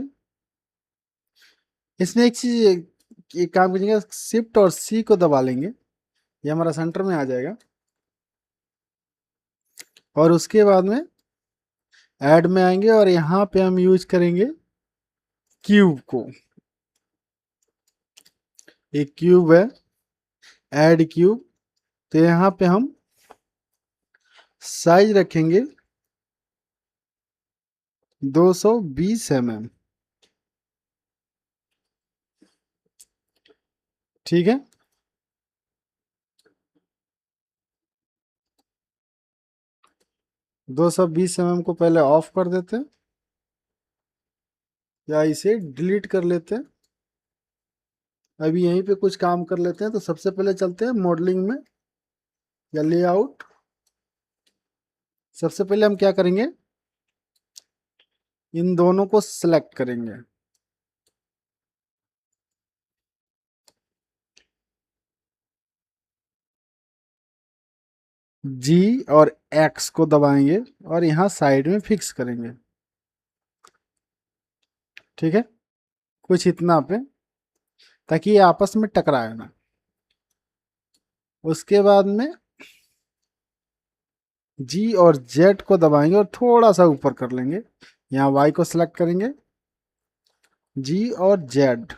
इसमें एक चीज एक काम कीजिएगा, शिफ्ट और सी को दबा लेंगे, ये हमारा सेंटर में आ जाएगा। और उसके बाद में ऐड में आएंगे और यहाँ पे हम यूज करेंगे क्यूब को। एक क्यूब है, ऐड क्यूब। तो यहाँ पे हम साइज रखेंगे 220 mm, ठीक है। 220 mm को पहले ऑफ कर देते हैं या इसे डिलीट कर लेते हैं। अभी यहीं पे कुछ काम कर लेते हैं। तो सबसे पहले चलते हैं मॉडलिंग में या लेआउट। सबसे पहले हम क्या करेंगे, इन दोनों को सिलेक्ट करेंगे, जी और एक्स को दबाएंगे और यहाँ साइड में फिक्स करेंगे, ठीक है, कुछ इतना पे, ताकि ये आपस में टकराए ना। उसके बाद में जी और जेड को दबाएंगे और थोड़ा सा ऊपर कर लेंगे। यहाँ वाई को सिलेक्ट करेंगे, जी और जेड,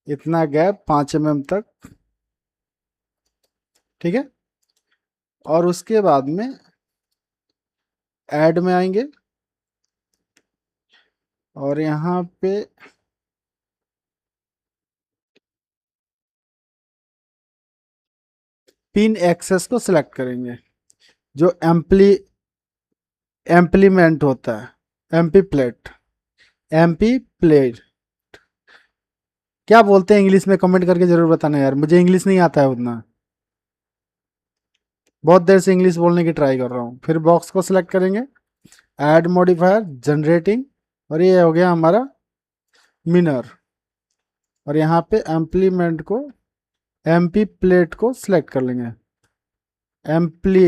इतना गैप 5 mm तक, ठीक है। और उसके बाद में ऐड में आएंगे और यहाँ पे पिन एक्सेस को सिलेक्ट करेंगे, जो एम्प्लीमेंट होता है, एमपी प्लेट क्या बोलते हैं इंग्लिश में, कमेंट करके जरूर बताना यार, मुझे इंग्लिश नहीं आता है उतना, बहुत देर से इंग्लिश बोलने की ट्राई कर रहा हूँ। फिर बॉक्स को सिलेक्ट करेंगे, ऐड मॉडिफायर जनरेटिंग, और ये हो गया हमारा मिनर। और यहाँ पे एम्प्लीमेंट को एमपी प्लेट को सिलेक्ट कर लेंगे। एम्पली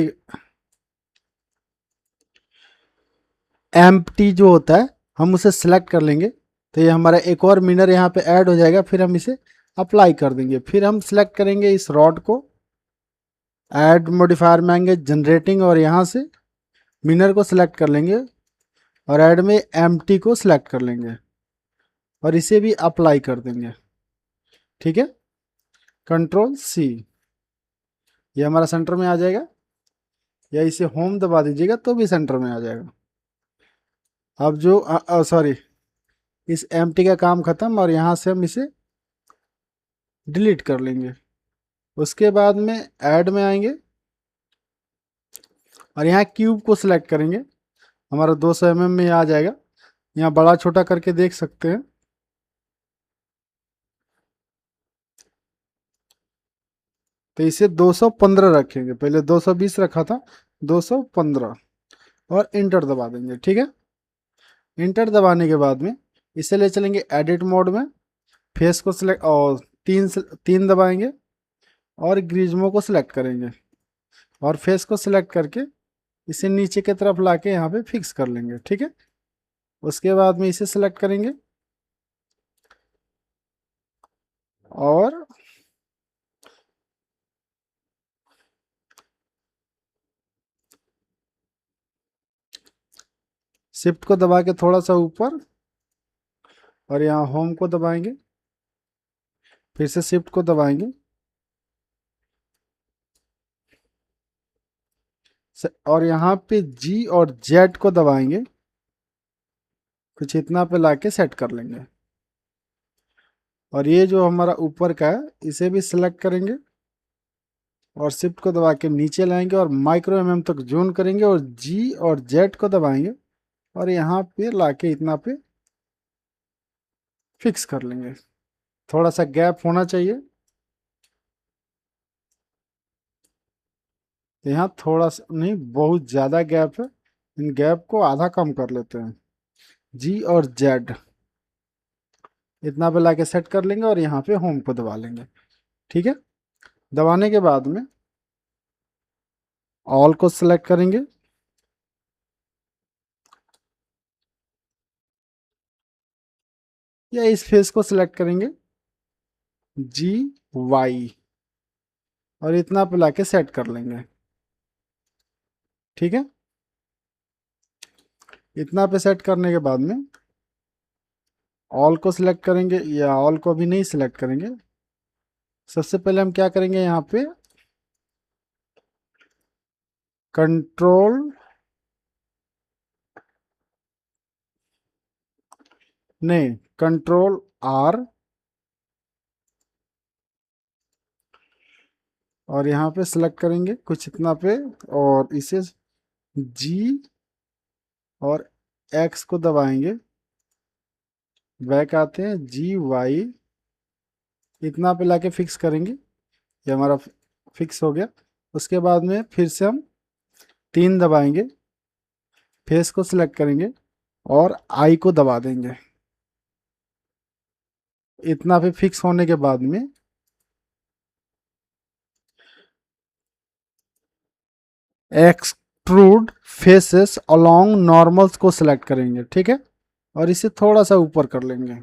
एम्प्टी जो होता है हम उसे सिलेक्ट कर लेंगे, तो ये हमारा एक और मिनर यहाँ पे ऐड हो जाएगा। फिर हम इसे अप्लाई कर देंगे। फिर हम सिलेक्ट करेंगे इस रॉड को, ऐड मॉडिफायर में आएंगे जनरेटिंग, और यहाँ से मिनर को सिलेक्ट कर लेंगे और ऐड में एम्प्टी को सिलेक्ट कर लेंगे और इसे भी अप्लाई कर देंगे। ठीक है, कंट्रोल सी, ये हमारा सेंटर में आ जाएगा, या इसे होम दबा दीजिएगा तो भी सेंटर में आ जाएगा। अब जो सॉरी, इस एम्प्टी का काम खत्म, और यहाँ से हम इसे डिलीट कर लेंगे। उसके बाद में ऐड में आएंगे और यहाँ क्यूब को सिलेक्ट करेंगे, हमारा 200 mm में आ जाएगा। यहाँ बड़ा छोटा करके देख सकते हैं। तो इसे 215 रखेंगे, पहले 220 रखा था, 215, और इंटर दबा देंगे। ठीक है, इंटर दबाने के बाद में इसे ले चलेंगे एडिट मोड में, फेस को सिलेक्ट और तीन दबाएंगे और ग्रिज्मो को सिलेक्ट करेंगे और फेस को सिलेक्ट करके इसे नीचे की तरफ लाके यहाँ पे फिक्स कर लेंगे। ठीक है, उसके बाद में इसे सिलेक्ट करेंगे और शिफ्ट को दबा के थोड़ा सा ऊपर, और यहाँ होम को दबाएंगे, फिर से शिफ्ट को दबाएंगे और यहाँ पे जी और जेड को दबाएंगे, कुछ इतना पे लाके सेट कर लेंगे। और ये जो हमारा ऊपर का है इसे भी सिलेक्ट करेंगे और शिफ्ट को दबा के नीचे लाएंगे और माइक्रो एमएम तक जूम करेंगे और जी और जेड को दबाएंगे और यहाँ पे लाके इतना पे फिक्स कर लेंगे। थोड़ा सा गैप होना चाहिए, यहाँ थोड़ा सा नहीं, बहुत ज़्यादा गैप है, इन गैप को आधा कम कर लेते हैं। जी और जेड इतना पे लाके सेट कर लेंगे और यहाँ पे होम को दबा लेंगे। ठीक है, दबाने के बाद में ऑल को सिलेक्ट करेंगे, या इस फेस को सिलेक्ट करेंगे जी वाई और इतना पे लाके सेट कर लेंगे। ठीक है, इतना पे सेट करने के बाद में ऑल को सिलेक्ट करेंगे, या ऑल को भी नहीं सिलेक्ट करेंगे। सबसे पहले हम क्या करेंगे, यहाँ पे कंट्रोल नहीं, कंट्रोल आर, और यहाँ पे सिलेक्ट करेंगे कुछ इतना पे, और इसे जी और एक्स को दबाएंगे, बैक आते हैं जी वाई, इतना पे लाके फिक्स करेंगे। ये हमारा फिक्स हो गया। उसके बाद में फिर से हम 3 दबाएंगे, फेस को सिलेक्ट करेंगे और आई को दबा देंगे। इतना पे फिक्स होने के बाद में एक्सट्रूड फेसेस अलोंग नॉर्मल्स को सिलेक्ट करेंगे। ठीक है, और इसे थोड़ा सा ऊपर कर लेंगे।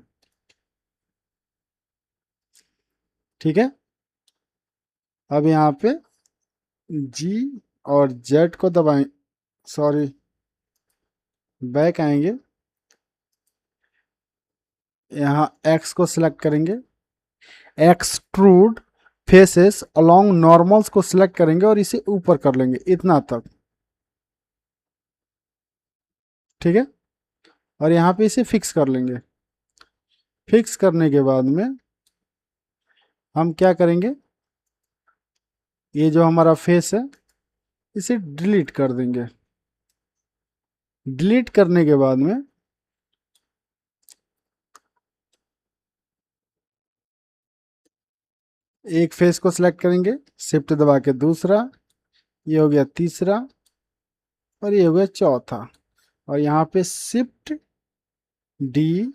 ठीक है, अब यहाँ पे जी और जेड को दबाएं, सॉरी, बैक आएंगे, यहाँ एक्स को सिलेक्ट करेंगे, एक्सट्रूड फेसेस अलोंग नॉर्मल्स को सिलेक्ट करेंगे और इसे ऊपर कर लेंगे इतना तक। ठीक है, और यहाँ पे इसे फिक्स कर लेंगे। फिक्स करने के बाद में हम क्या करेंगे, ये जो हमारा फेस है इसे डिलीट कर देंगे। डिलीट करने के बाद में एक फेस को सिलेक्ट करेंगे, शिफ्ट दबा के दूसरा, ये हो गया तीसरा, और ये हो गया चौथा, और यहाँ पे शिफ्ट डी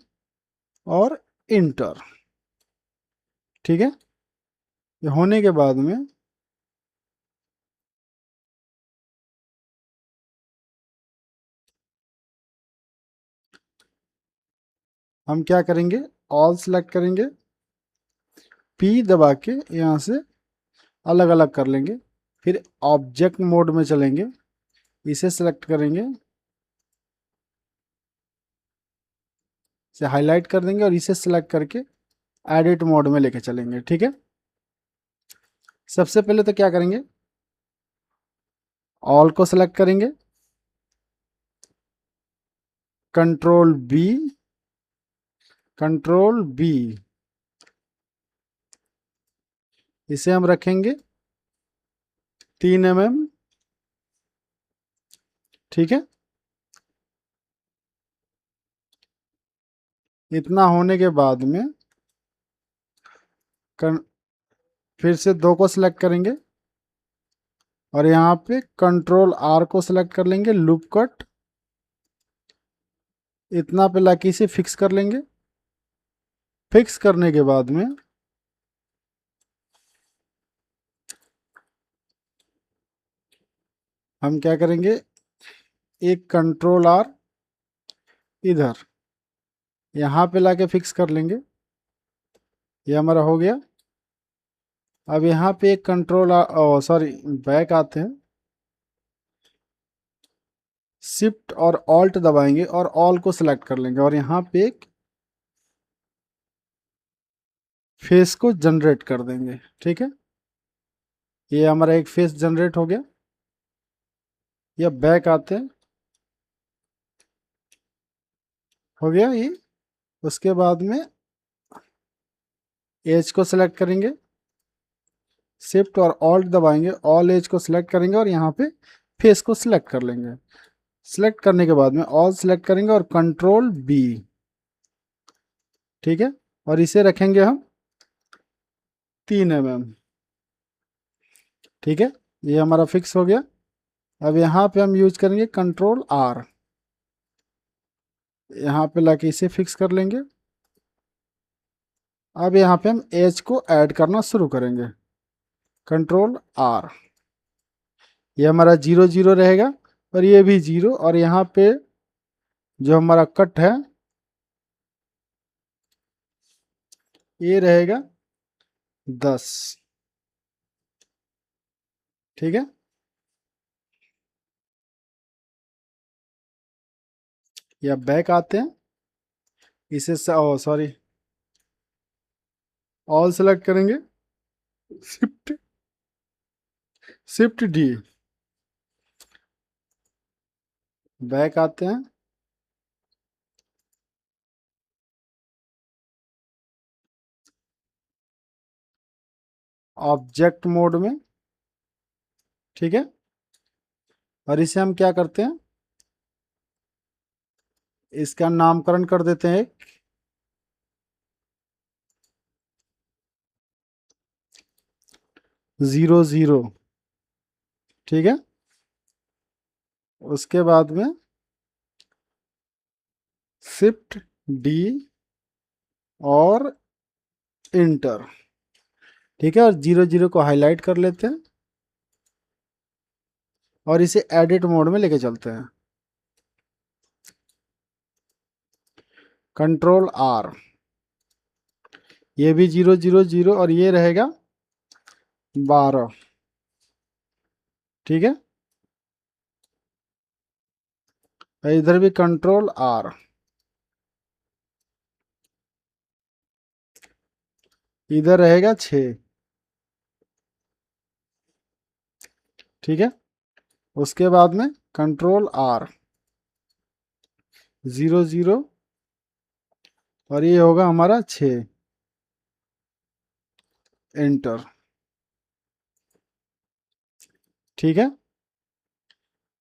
और इंटर। ठीक है, ये होने के बाद में हम क्या करेंगे, ऑल सेलेक्ट करेंगे, पी दबा के यहाँ से अलग अलग कर लेंगे। फिर ऑब्जेक्ट मोड में चलेंगे, इसे सेलेक्ट करेंगे, इसे हाईलाइट कर देंगे और इसे सेलेक्ट करके एडिट मोड में लेके चलेंगे। ठीक है, सबसे पहले तो क्या करेंगे, ऑल को सेलेक्ट करेंगे, कंट्रोल बी, कंट्रोल बी, इसे हम रखेंगे 3 mm। ठीक है, इतना होने के बाद में फिर से 2 को सिलेक्ट करेंगे और यहाँ पे कंट्रोल आर को सिलेक्ट कर लेंगे, लूप कट, इतना पे लाके इसे फिक्स कर लेंगे। फिक्स करने के बाद में हम क्या करेंगे, एक कंट्रोल आर इधर यहाँ पे लाके फिक्स कर लेंगे, ये हमारा हो गया। अब यहाँ पे एक कंट्रोल आर, सॉरी बैक आते हैं, शिफ्ट और ऑल्ट दबाएंगे और ऑल को सिलेक्ट कर लेंगे और यहाँ पे एक फेस को जनरेट कर देंगे। ठीक है, ये हमारा एक फेस जनरेट हो गया। या बैक आते हैं, हो गया ये। उसके बाद में एज को सिलेक्ट करेंगे, शिफ्ट और ऑल्ट दबाएंगे, ऑल एज को सिलेक्ट करेंगे और यहाँ पे फेस को सिलेक्ट कर लेंगे। सिलेक्ट करने के बाद में ऑल सिलेक्ट करेंगे और कंट्रोल बी। ठीक है, और इसे रखेंगे हम 3 mm। ठीक है, ये हमारा फिक्स हो गया। अब यहाँ पे हम यूज करेंगे कंट्रोल आर, यहाँ पे लाके इसे फिक्स कर लेंगे। अब यहाँ पे हम एज को ऐड करना शुरू करेंगे, कंट्रोल आर, ये हमारा 0 0 रहेगा और ये भी 0, और यहाँ पे जो हमारा कट है ये रहेगा 10। ठीक है, या बैक आते हैं, इसे सॉरी ऑल सेलेक्ट करेंगे, शिफ्ट शिफ्ट डी, बैक आते हैं, ऑब्जेक्ट मोड में। ठीक है, और इसे हम क्या करते हैं, इसका नामकरण कर देते हैं 0 0। ठीक है, उसके बाद में शिफ्ट डी और इंटर। ठीक है, और 0 0 को हाईलाइट कर लेते हैं और इसे एडिट मोड में लेके चलते हैं, कंट्रोल आर, ये भी 0 0 0 और ये रहेगा 12। ठीक है, इधर भी कंट्रोल आर, इधर रहेगा 6। ठीक है, उसके बाद में कंट्रोल आर, 0 0 और ये होगा हमारा 6, एंटर। ठीक है,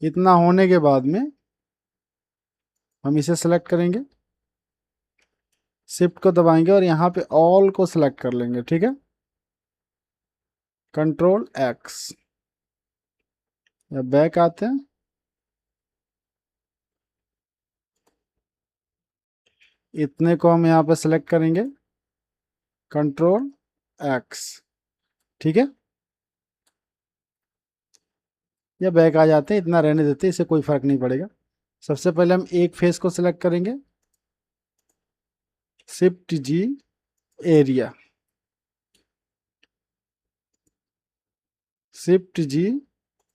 इतना होने के बाद में हम इसे सेलेक्ट करेंगे, शिफ्ट को दबाएंगे और यहाँ पे ऑल को सेलेक्ट कर लेंगे। ठीक है, कंट्रोल एक्स, या बैक आते हैं, इतने को हम यहाँ पे सेलेक्ट करेंगे, कंट्रोल एक्स, ठीक है, या बैक आ जाते हैं, इतना रहने देते हैं, इससे कोई फर्क नहीं पड़ेगा। सबसे पहले हम एक फेस को सिलेक्ट करेंगे, शिफ्ट जी एरिया, शिफ्ट जी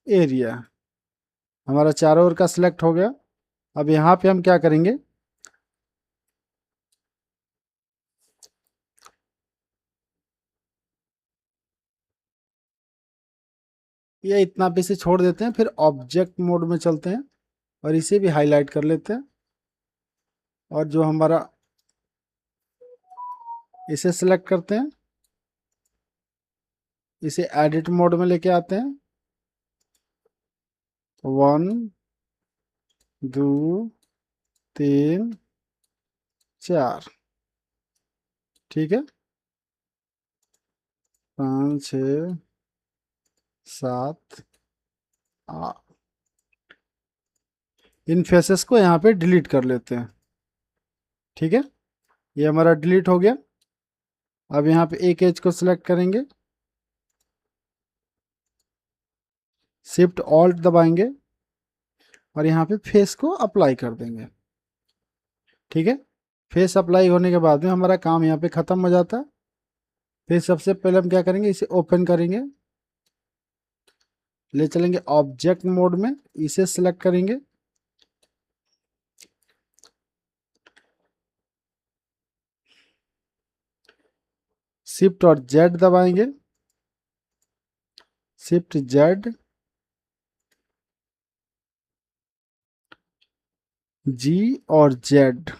एरिया, हमारा चारों ओर का सिलेक्ट हो गया। अब यहाँ पे हम क्या करेंगे, ये इतना पे से छोड़ देते हैं, फिर ऑब्जेक्ट मोड में चलते हैं और इसे भी हाईलाइट कर लेते हैं। और जो हमारा, इसे सिलेक्ट करते हैं, इसे एडिट मोड में लेके आते हैं, 1 2 3 4, ठीक है, 5 6 7 8, इन फेसेस को यहाँ पे डिलीट कर लेते हैं। ठीक है, ये हमारा डिलीट हो गया। अब यहाँ पे एक एज को सिलेक्ट करेंगे, शिफ्ट ऑल्ट दबाएंगे और यहाँ पे फेस को अप्लाई कर देंगे। ठीक है, फेस अप्लाई होने के बाद में हमारा काम यहाँ पे ख़त्म हो जाता है। फिर सबसे पहले हम क्या करेंगे, इसे ओपन करेंगे, ले चलेंगे ऑब्जेक्ट मोड में, इसे सिलेक्ट करेंगे, शिफ्ट और जेड दबाएंगे, शिफ्ट जेड, जी और जेड,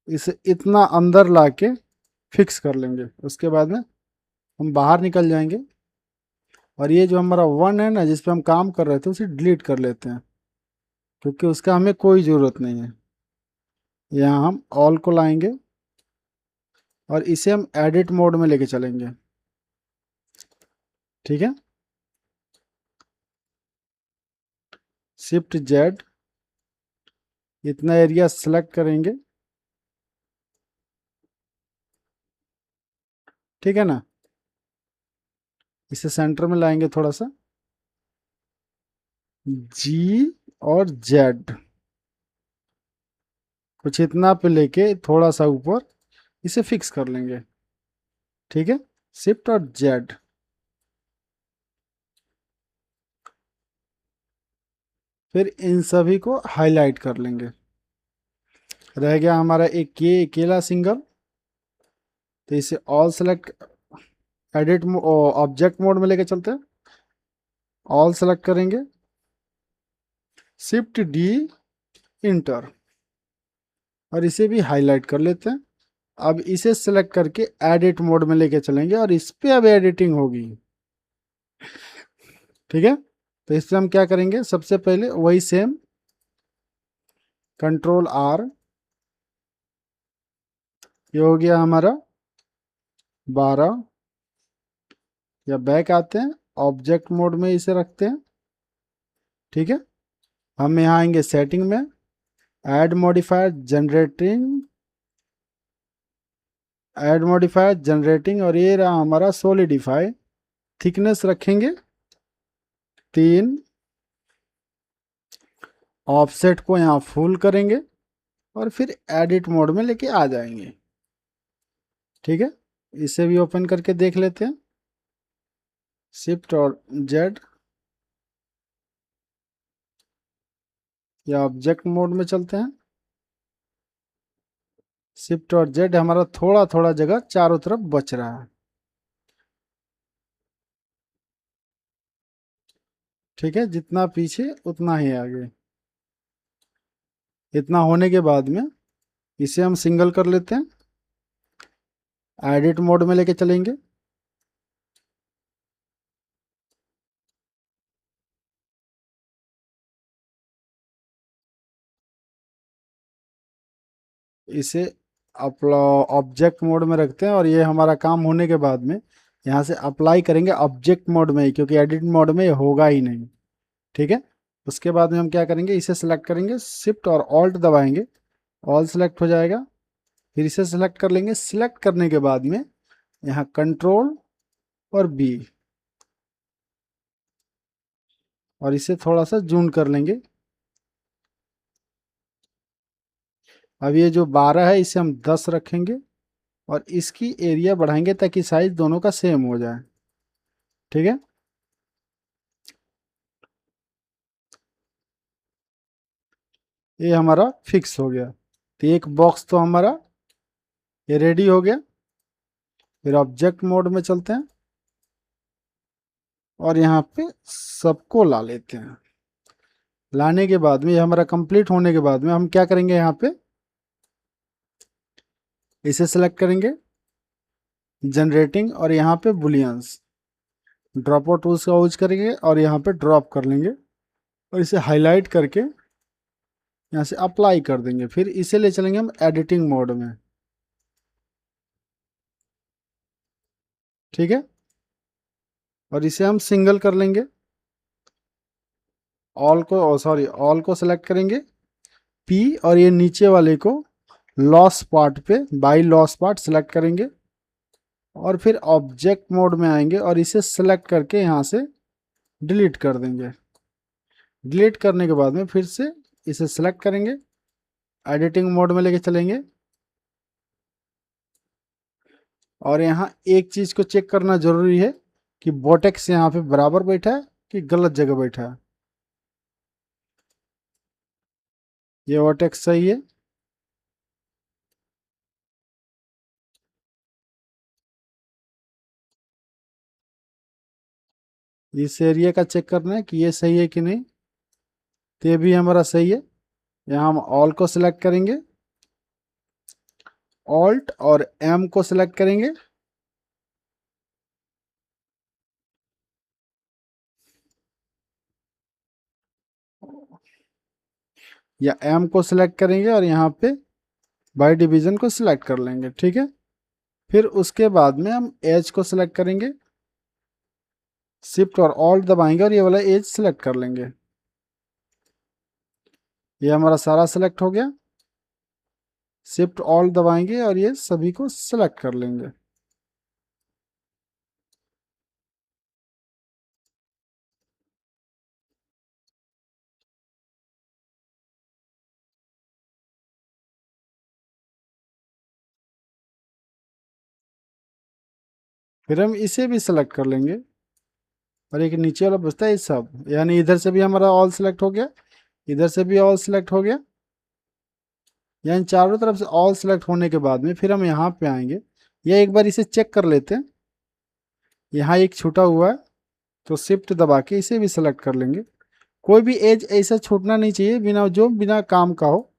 इसे इतना अंदर लाके फिक्स कर लेंगे। उसके बाद में हम बाहर निकल जाएंगे और ये जो हमारा 1 है ना, जिस पे हम काम कर रहे थे, उसे डिलीट कर लेते हैं, क्योंकि उसका हमें कोई ज़रूरत नहीं है। यहाँ हम ऑल को लाएंगे और इसे हम एडिट मोड में लेके चलेंगे। ठीक है, शिफ्ट जेड, इतना एरिया सेलेक्ट करेंगे, ठीक है ना, इसे सेंटर में लाएंगे थोड़ा सा, जी और जेड, कुछ इतना पे लेके थोड़ा सा ऊपर इसे फिक्स कर लेंगे। ठीक है, शिफ्ट और जेड, फिर इन सभी को हाईलाइट कर लेंगे। रह गया हमारा एक ये अकेला सिंगल, तो इसे all select, edit object mode में लेके चलते हैं, ऑल सेलेक्ट करेंगे, शिफ्ट डी इंटर और इसे भी हाईलाइट कर लेते हैं। अब इसे सेलेक्ट करके एडिट मोड में लेके चलेंगे और इस पे अब एडिटिंग होगी। ठीक है, तो इससे हम क्या करेंगे, सबसे पहले वही सेम, कंट्रोल आर, ये हो गया हमारा 12, या बैक आते हैं, ऑब्जेक्ट मोड में इसे रखते हैं। ठीक है, हम यहाँ आएंगे सेटिंग में, add modifier generating, add modifier generating, और ये रहा हमारा सॉलिडिफाई, थिकनेस रखेंगे 3, ऑफसेट को यहाँ फुल करेंगे और फिर एडिट मोड में लेके आ जाएंगे। ठीक है, इसे भी ओपन करके देख लेते हैं, शिफ्ट और जेड, या ऑब्जेक्ट मोड में चलते हैं, शिफ्ट और जेड, हमारा थोड़ा थोड़ा जगह चारों तरफ बच रहा है। ठीक है, जितना पीछे उतना ही आगे। इतना होने के बाद में इसे हम सिंगल कर लेते हैं, एडिट मोड में लेके चलेंगे, इसे ऑब्जेक्ट मोड में रखते हैं और ये हमारा काम होने के बाद में यहाँ से अप्लाई करेंगे ऑब्जेक्ट मोड में ही, क्योंकि एडिट मोड में ये होगा ही नहीं। ठीक है, उसके बाद में हम क्या करेंगे, इसे सेलेक्ट करेंगे, शिफ्ट और ऑल्ट दबाएंगे, ऑल सेलेक्ट हो जाएगा, फिर इसे सेलेक्ट कर लेंगे। सिलेक्ट करने के बाद में यहाँ कंट्रोल और बी, और इसे थोड़ा सा जूम कर लेंगे। अब ये जो 12 है इसे हम 10 रखेंगे और इसकी एरिया बढ़ाएंगे ताकि साइज दोनों का सेम हो जाए। ठीक है, ये हमारा फिक्स हो गया। तो एक बॉक्स तो हमारा ये रेडी हो गया। फिर ऑब्जेक्ट मोड में चलते हैं और यहाँ पे सबको ला लेते हैं। लाने के बाद में ये हमारा कंप्लीट होने के बाद में हम क्या करेंगे, यहाँ पे इसे सेलेक्ट करेंगे जनरेटिंग, और यहाँ पे बुलियंस ड्रॉप आउट टूल्स का यूज करेंगे और यहाँ पे ड्रॉप कर लेंगे और इसे हाईलाइट करके यहाँ से अप्लाई कर देंगे। फिर इसे ले चलेंगे हम एडिटिंग मोड में। ठीक है, और इसे हम सिंगल कर लेंगे। ऑल को सॉरी ऑल को सेलेक्ट करेंगे पी, और ये नीचे वाले को लॉस पार्ट पे बाई लॉस पार्ट सेलेक्ट करेंगे और फिर ऑब्जेक्ट मोड में आएंगे और इसे सेलेक्ट करके यहाँ से डिलीट कर देंगे। डिलीट करने के बाद में फिर से इसे सेलेक्ट करेंगे, एडिटिंग मोड में लेके चलेंगे और यहाँ एक चीज को चेक करना जरूरी है कि बोटेक्स यहाँ पे बराबर बैठा है कि गलत जगह बैठा है। ये बोटेक्स सही है। इस एरिया का चेक करना है कि ये सही है कि नहीं, तो ये भी हमारा सही है। यहाँ हम ऑल को सिलेक्ट करेंगे, ऑल्ट और एम को सिलेक्ट करेंगे या एम को सिलेक्ट करेंगे और यहाँ पे बाय डिवीजन को सिलेक्ट कर लेंगे। ठीक है, फिर उसके बाद में हम एज को सिलेक्ट करेंगे, शिफ्ट और ऑल्ट दबाएंगे और ये वाला एज सिलेक्ट कर लेंगे। ये हमारा सारा सिलेक्ट हो गया। शिफ्ट ऑल्ट दबाएंगे और ये सभी को सिलेक्ट कर लेंगे। फिर हम इसे भी सिलेक्ट कर लेंगे और एक नीचे वाला बचता है सब, यानी इधर से भी हमारा ऑल सिलेक्ट हो गया, इधर से भी ऑल सिलेक्ट हो गया। यानी चारों तरफ से ऑल सिलेक्ट होने के बाद में फिर हम यहाँ पे आएंगे, या एक बार इसे चेक कर लेते हैं। यहाँ एक छूटा हुआ है तो शिफ्ट दबा के इसे भी सिलेक्ट कर लेंगे। कोई भी एज ऐसा छूटना नहीं चाहिए बिना काम का हो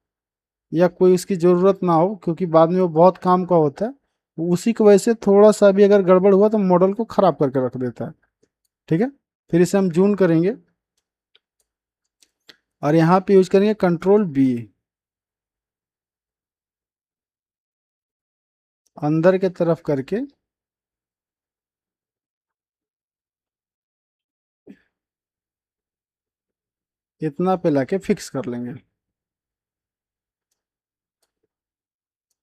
या कोई उसकी ज़रूरत ना हो, क्योंकि बाद में वो बहुत काम का होता है। उसी की वजह से थोड़ा सा भी अगर गड़बड़ हुआ तो मॉडल को ख़राब करके रख देता है। ठीक है, फिर इसे हम जूम करेंगे और यहाँ पे यूज करेंगे कंट्रोल बी, अंदर के तरफ करके इतना पे लाके फिक्स कर लेंगे।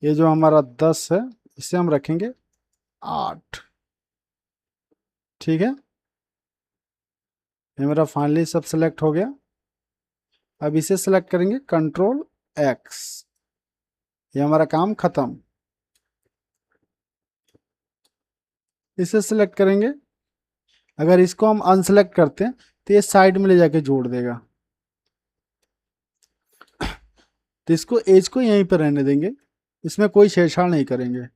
ये जो हमारा 10 है इसे हम रखेंगे 8। ठीक है, ये मेरा फाइनली सब सेलेक्ट हो गया। अब इसे सेलेक्ट करेंगे कंट्रोल एक्स, ये हमारा काम खत्म। इसे सेलेक्ट करेंगे, अगर इसको हम अनसेलेक्ट करते हैं तो ये साइड में ले जाके जोड़ देगा, तो इसको एज को यहीं पर रहने देंगे, इसमें कोई छेड़छाड़ नहीं करेंगे।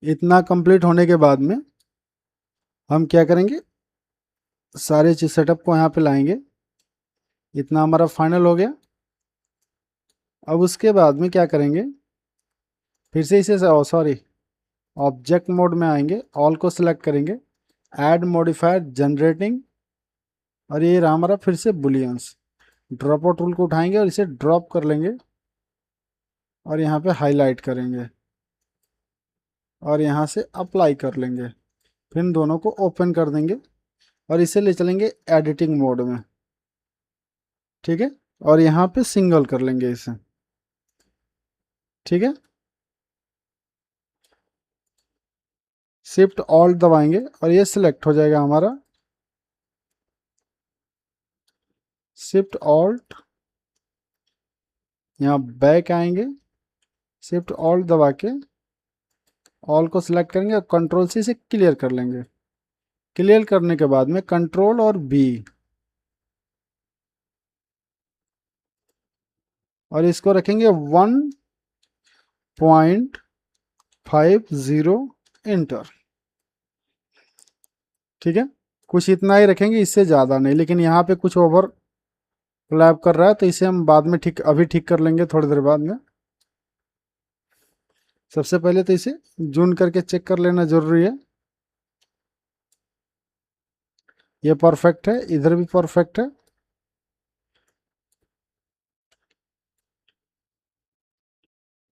इतना कंप्लीट होने के बाद में हम क्या करेंगे, सारे चीज सेटअप को यहाँ पे लाएंगे। इतना हमारा फाइनल हो गया। अब उसके बाद में क्या करेंगे, फिर से इसे सॉरी ऑब्जेक्ट मोड में आएंगे, ऑल को सिलेक्ट करेंगे, ऐड मॉडिफायर जनरेटिंग, और ये रहा हमारा फिर से बुलियंस। ड्रॉप आउट टूल को उठाएंगे और इसे ड्रॉप कर लेंगे और यहाँ पे हाईलाइट करेंगे और यहाँ से अप्लाई कर लेंगे। फिर इन दोनों को ओपन कर देंगे और इसे ले चलेंगे एडिटिंग मोड में। ठीक है, और यहाँ पे सिंगल कर लेंगे इसे। ठीक है, शिफ्ट ऑल्ट दबाएंगे और ये सिलेक्ट हो जाएगा हमारा। शिफ्ट ऑल्ट, यहाँ बैक आएंगे, शिफ्ट ऑल्ट दबा के ऑल को सिलेक्ट करेंगे और कंट्रोल से इसे क्लियर कर लेंगे। क्लियर करने के बाद में कंट्रोल और बी, और इसको रखेंगे 1.50 इंटर। ठीक है, कुछ इतना ही रखेंगे, इससे ज़्यादा नहीं, लेकिन यहाँ पे कुछ ओवर लैप कर रहा है तो इसे हम बाद में ठीक, अभी ठीक कर लेंगे थोड़ी देर बाद में। सबसे पहले तो इसे जून करके चेक कर लेना जरूरी है। ये परफेक्ट है, इधर भी परफेक्ट है।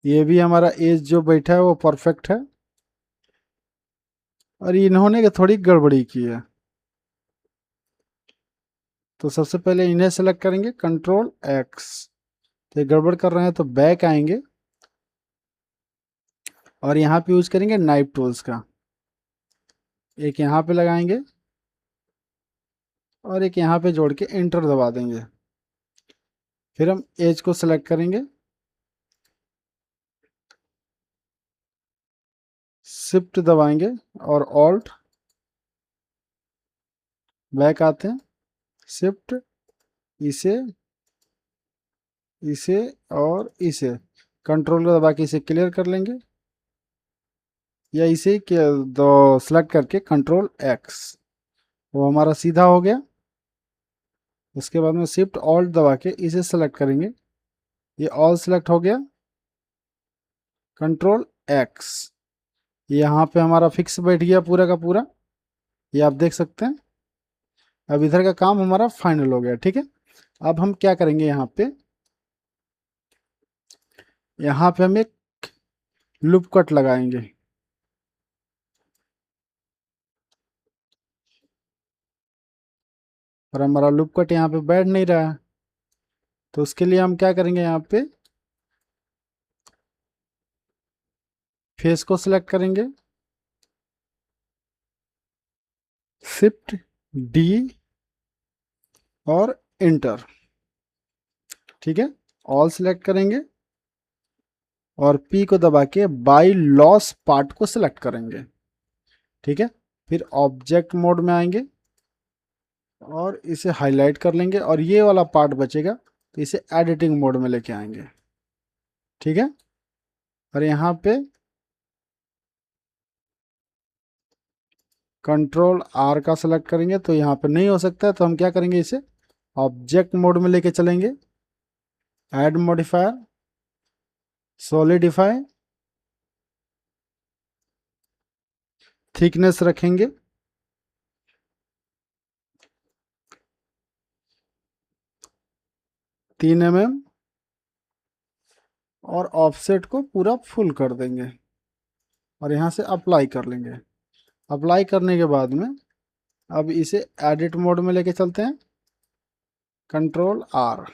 ये भी हमारा एज जो बैठा है वो परफेक्ट है, और इन्होंने थोड़ी गड़बड़ी की है। तो सबसे पहले इन्हें सेलेक्ट करेंगे, कंट्रोल एक्स। तो ये गड़बड़ कर रहे हैं तो बैक आएंगे और यहाँ पे यूज करेंगे नाइफ टूल्स का। एक यहाँ पे लगाएंगे और एक यहाँ पे जोड़ के एंटर दबा देंगे। फिर हम एज को सेलेक्ट करेंगे, शिफ्ट दबाएंगे और ऑल्ट, बैक आते हैं, शिफ्ट, इसे इसे और इसे कंट्रोल को दबा के इसे क्लियर कर लेंगे, या इसे दो सेलेक्ट करके कंट्रोल एक्स, वो हमारा सीधा हो गया। उसके बाद में शिफ्ट ऑल्ट दबा के इसे सेलेक्ट करेंगे, ये ऑल सेलेक्ट हो गया, कंट्रोल एक्स, यहाँ पे हमारा फिक्स बैठ गया पूरा का पूरा, ये आप देख सकते हैं। अब इधर का काम हमारा फाइनल हो गया। ठीक है, अब हम क्या करेंगे, यहाँ पे हम एक लूप कट लगाएंगे। और हमारा लूप कट यहाँ पे बैठ नहीं रहा है, तो उसके लिए हम क्या करेंगे, यहाँ पे फेस को सिलेक्ट करेंगे, शिफ्ट डी और एंटर। ठीक है, ऑल सिलेक्ट करेंगे और पी को दबा के बाई लॉस पार्ट को सिलेक्ट करेंगे। ठीक है, फिर ऑब्जेक्ट मोड में आएंगे और इसे हाईलाइट कर लेंगे, और ये वाला पार्ट बचेगा तो इसे एडिटिंग मोड में लेके आएंगे। ठीक है, और यहाँ पे कंट्रोल आर का सेलेक्ट करेंगे, तो यहाँ पे नहीं हो सकता है, तो हम क्या करेंगे, इसे ऑब्जेक्ट मोड में लेके चलेंगे, ऐड मॉडिफायर, सॉलिडिफाई, थिकनेस रखेंगे 3 mm, और ऑफसेट को पूरा फुल कर देंगे और यहाँ से अप्लाई कर लेंगे। अप्लाई करने के बाद में अब इसे एडिट मोड में लेके चलते हैं, कंट्रोल आर,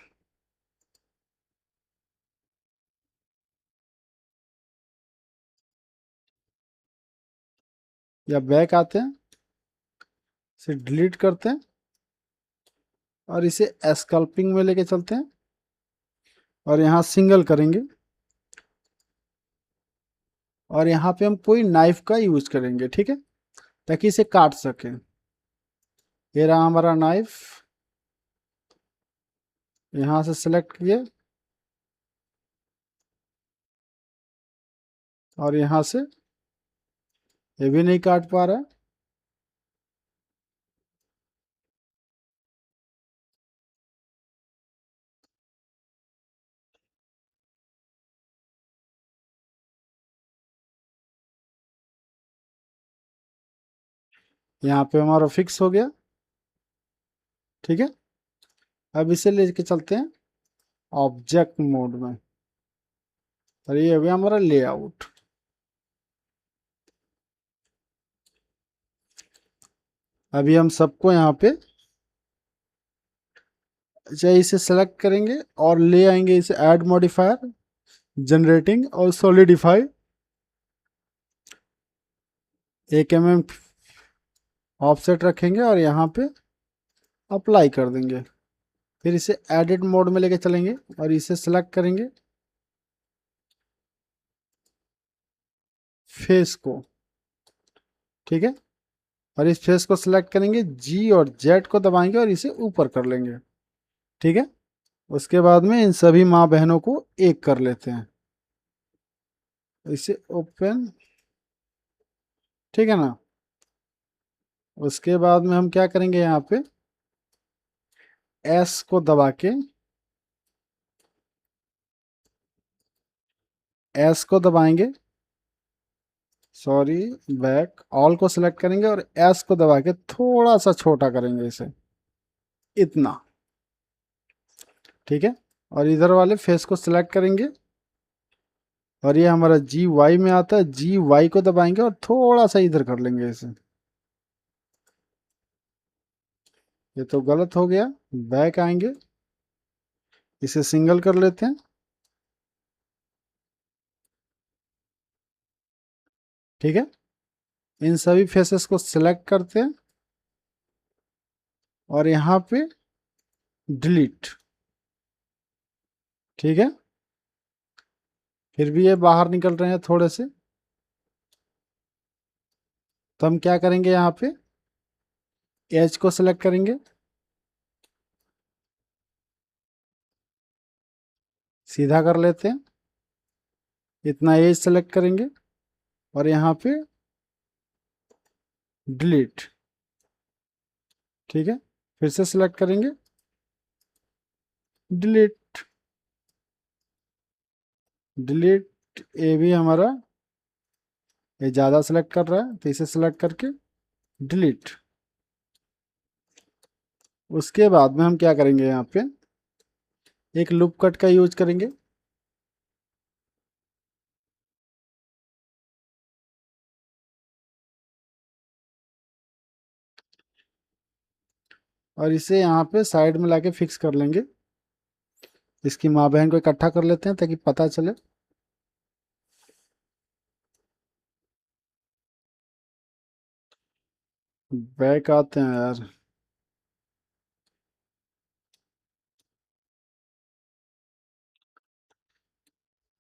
या बैक आते हैं, इसे डिलीट करते हैं और इसे स्कल्पिंग में लेके चलते हैं और यहाँ सिंगल करेंगे, और यहाँ पे हम कोई नाइफ का यूज करेंगे। ठीक है, ताकि इसे काट सके। ये रहा हमारा नाइफ, यहाँ से सिलेक्ट किए और यहाँ से, ये भी नहीं काट पा रहा है, यहाँ पे हमारा फिक्स हो गया। ठीक है, अब इसे लेके चलते हैं ऑब्जेक्ट मोड में, और ये हो गया हमारा लेआउट। अभी हम सबको यहाँ पे चाहे इसे सेलेक्ट करेंगे और ले आएंगे इसे ऐड मॉडिफायर, जनरेटिंग और सॉलिडिफाई, 1 mm ऑफसेट रखेंगे और यहाँ पे अप्लाई कर देंगे। फिर इसे एडिट मोड में लेके चलेंगे और इसे सिलेक्ट करेंगे फेस को, ठीक है। और इस फेस को सिलेक्ट करेंगे, जी और जेड को दबाएंगे और इसे ऊपर कर लेंगे, ठीक है। उसके बाद में इन सभी माँ बहनों को एक कर लेते हैं, इसे ओपन, ठीक है ना। उसके बाद में हम क्या करेंगे, यहाँ पे एस को दबा के, एस को दबाएंगे, सॉरी, बैक, ऑल को सिलेक्ट करेंगे और एस को दबा के थोड़ा सा छोटा करेंगे इसे, इतना, ठीक है। और इधर वाले फेस को सिलेक्ट करेंगे और ये हमारा जी वाई में आता है, जी वाई को दबाएंगे और थोड़ा सा इधर कर लेंगे इसे। ये तो गलत हो गया, बैक आएंगे, इसे सिंगल कर लेते हैं, ठीक है। इन सभी फेसेस को सिलेक्ट करते हैं और यहाँ पे डिलीट, ठीक है। फिर भी ये बाहर निकल रहे हैं थोड़े से, तो हम क्या करेंगे, यहाँ पे एज को सिलेक्ट करेंगे, सीधा कर लेते हैं, इतना एज सेलेक्ट करेंगे और यहाँ पे डिलीट, ठीक है। फिर से सिलेक्ट करेंगे, डिलीट, डिलीट, ये भी हमारा ये ज़्यादा सेलेक्ट कर रहा है तो इसे सिलेक्ट करके डिलीट। उसके बाद में हम क्या करेंगे, यहाँ पे एक लूप कट का यूज करेंगे, और इसे यहाँ पे साइड में लाके फिक्स कर लेंगे। इसकी माँ बहन को इकट्ठा कर लेते हैं ताकि पता चले। बैक आते हैं यार,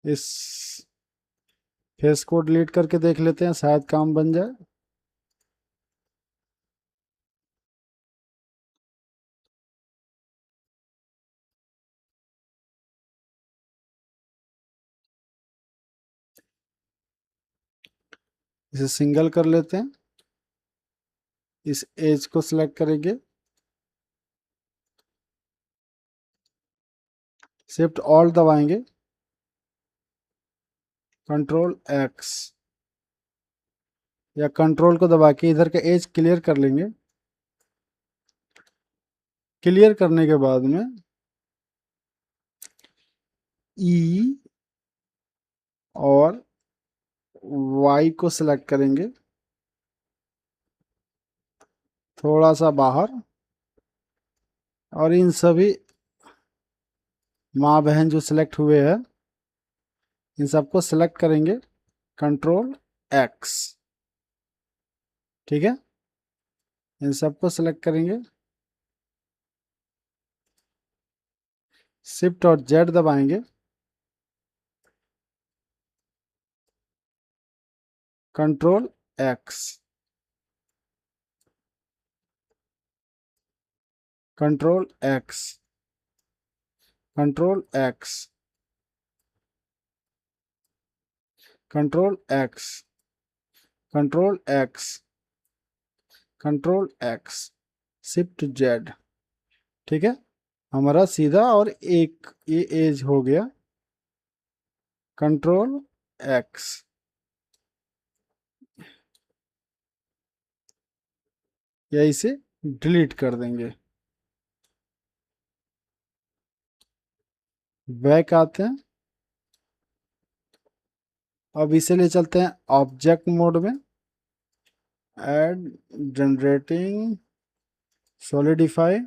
इस फेस को डिलीट करके देख लेते हैं, शायद काम बन जाए। इसे सिंगल कर लेते हैं, इस एज को सिलेक्ट करेंगे, शिफ्ट ऑल्ट दबाएंगे, कंट्रोल एक्स, या कंट्रोल को दबा के इधर का एज क्लियर कर लेंगे। क्लियर करने के बाद में ई और वाई को सिलेक्ट करेंगे, थोड़ा सा बाहर, और इन सभी माँ बहन जो सिलेक्ट हुए हैं इन सबको सिलेक्ट करेंगे, कंट्रोल एक्स, ठीक है। इन सबको सिलेक्ट करेंगे, शिफ्ट और जेड दबाएंगे, control x, control x, control x, control x, control x, control x, shift Z, ठीक है। हमारा सीधा और एक ये एज हो गया, कंट्रोल एक्स, या इसे डिलीट कर देंगे। बैक आते हैं, अब इसे ले चलते हैं ऑब्जेक्ट मोड में, ऐड जनरेटिंग सॉलिडिफाई,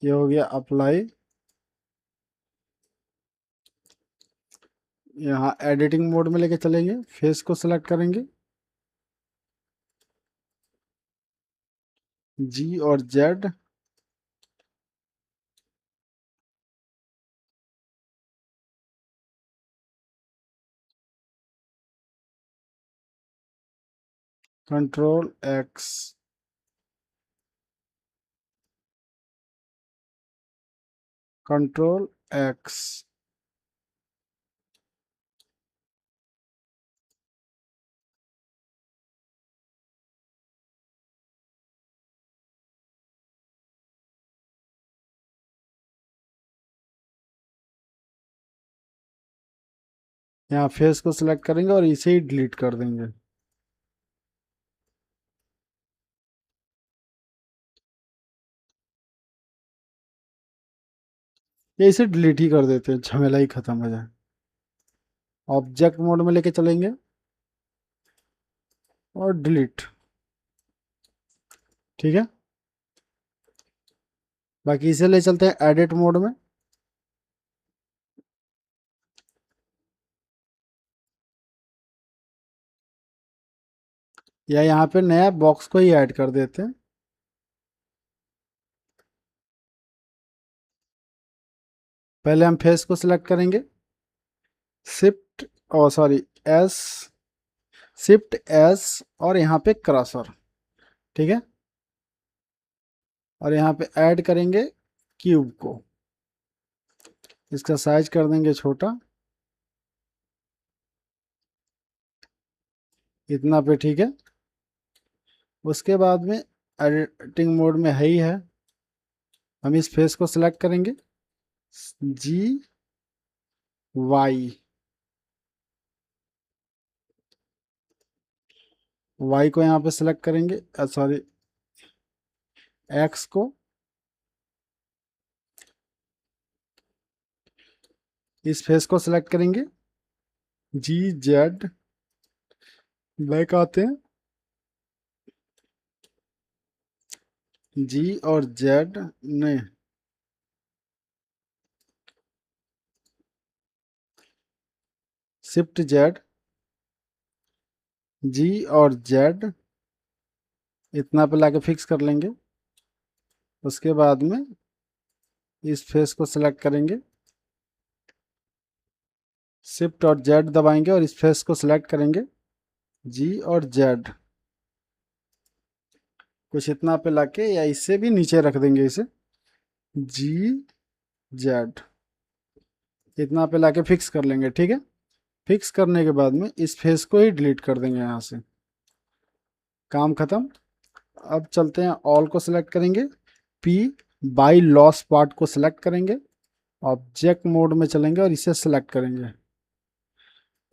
ये हो गया अप्लाई। यहाँ एडिटिंग मोड में लेके चलेंगे, फेस को सिलेक्ट करेंगे, जी और Z, control x, control x, यहाँ फेस को सिलेक्ट करेंगे और इसे ही डिलीट कर देंगे। ये इसे डिलीट ही कर देते हैं, झमेला ही खत्म हो जाए। ऑब्जेक्ट मोड में लेके चलेंगे और डिलीट, ठीक है। बाकी इसे ले चलते हैं एडिट मोड में, या यहाँ पे नया बॉक्स को ही ऐड कर देते हैं। पहले हम फेस को सिलेक्ट करेंगे, शिफ्ट और सॉरी एस, शिफ्ट एस और यहाँ पे क्रॉसर, ठीक है। और यहाँ पे ऐड करेंगे क्यूब को, इसका साइज कर देंगे छोटा, इतना पे, ठीक है। उसके बाद में एडिटिंग मोड में है ही है, हम इस फेस को सिलेक्ट करेंगे, जी वाई, वाई को यहाँ पे सिलेक्ट करेंगे, सॉरी एक्स को, इस फेस को सिलेक्ट करेंगे, जी जेड, बैक आते हैं, जी और जेड ने शिफ्ट जेड, जी और जेड, इतना पे लाके फिक्स कर लेंगे। उसके बाद में इस फेस को सिलेक्ट करेंगे, शिफ्ट और जेड दबाएंगे और इस फेस को सिलेक्ट करेंगे, जी और जेड, कुछ इतना पे लाके, या इससे भी नीचे रख देंगे इसे, जी जेड, इतना पे लाके फिक्स कर लेंगे, ठीक है। फिक्स करने के बाद में इस फेस को ही डिलीट कर देंगे यहाँ से, काम खत्म। अब चलते हैं, ऑल को सिलेक्ट करेंगे, पी बाई लॉस पार्ट को सिलेक्ट करेंगे, ऑब्जेक्ट मोड में चलेंगे और इसे सिलेक्ट करेंगे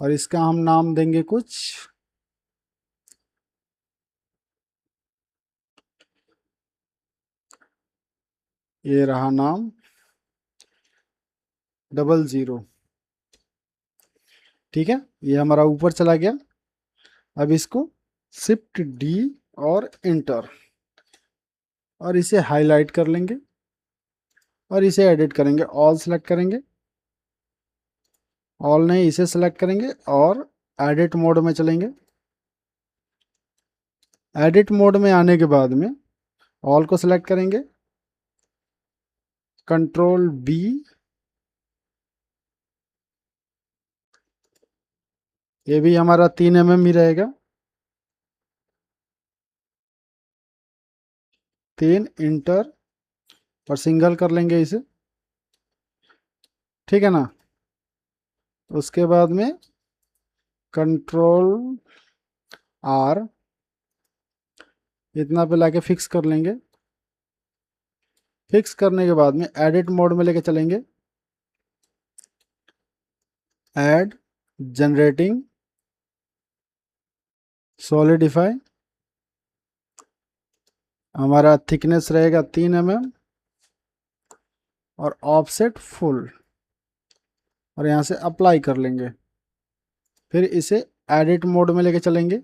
और इसका हम नाम देंगे कुछ, ये रहा नाम 00, ठीक है। ये हमारा ऊपर चला गया। अब इसको शिफ्ट डी और इंटर और इसे हाईलाइट कर लेंगे और इसे एडिट करेंगे, ऑल सेलेक्ट करेंगे, ऑल नहीं इसे सेलेक्ट करेंगे और एडिट मोड में चलेंगे। एडिट मोड में आने के बाद में ऑल को सिलेक्ट करेंगे, कंट्रोल बी, ये भी हमारा 3 mm ही रहेगा, 3 इंटर और सिंगल कर लेंगे इसे, ठीक है ना। उसके बाद में कंट्रोल आर, इतना पे लाके फिक्स कर लेंगे। फिक्स करने के बाद में एडिट मोड में लेके चलेंगे, ऐड जनरेटिंग सॉलिडिफाई, हमारा थिकनेस रहेगा 3 mm और ऑफसेट फुल, और यहाँ से अप्लाई कर लेंगे। फिर इसे एडिट मोड में लेके चलेंगे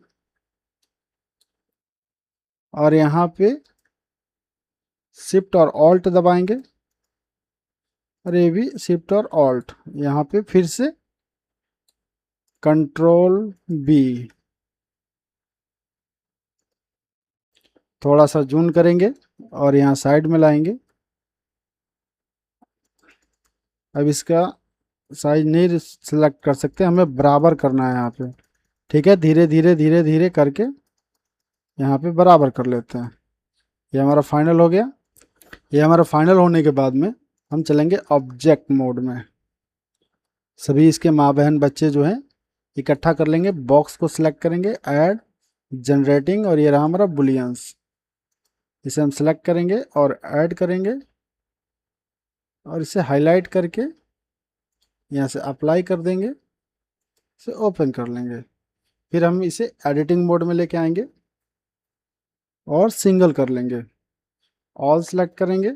और यहाँ पे शिफ्ट और ऑल्ट दबाएंगे और ये भी शिफ्ट और ऑल्ट, यहाँ पे फिर से कंट्रोल बी, थोड़ा सा जूम करेंगे और यहाँ साइड में लाएंगे। अब इसका साइज नहीं सिलेक्ट कर सकते, हमें बराबर करना है यहाँ पे। ठीक है, धीरे धीरे धीरे धीरे करके यहाँ पे बराबर कर लेते हैं। ये हमारा फाइनल हो गया। ये हमारा फाइनल होने के बाद में हम चलेंगे ऑब्जेक्ट मोड में। सभी इसके माँ बहन बच्चे जो हैं इकट्ठा कर लेंगे, बॉक्स को सिलेक्ट करेंगे, ऐड जनरेटिंग, और ये रहा हमारा बुलियंस। इसे हम सिलेक्ट करेंगे और ऐड करेंगे और इसे हाईलाइट करके यहाँ से अप्लाई कर देंगे, इसे ओपन कर लेंगे। फिर हम इसे एडिटिंग मोड में लेके आएंगे और सिंगल कर लेंगे। ऑल सेलेक्ट करेंगे,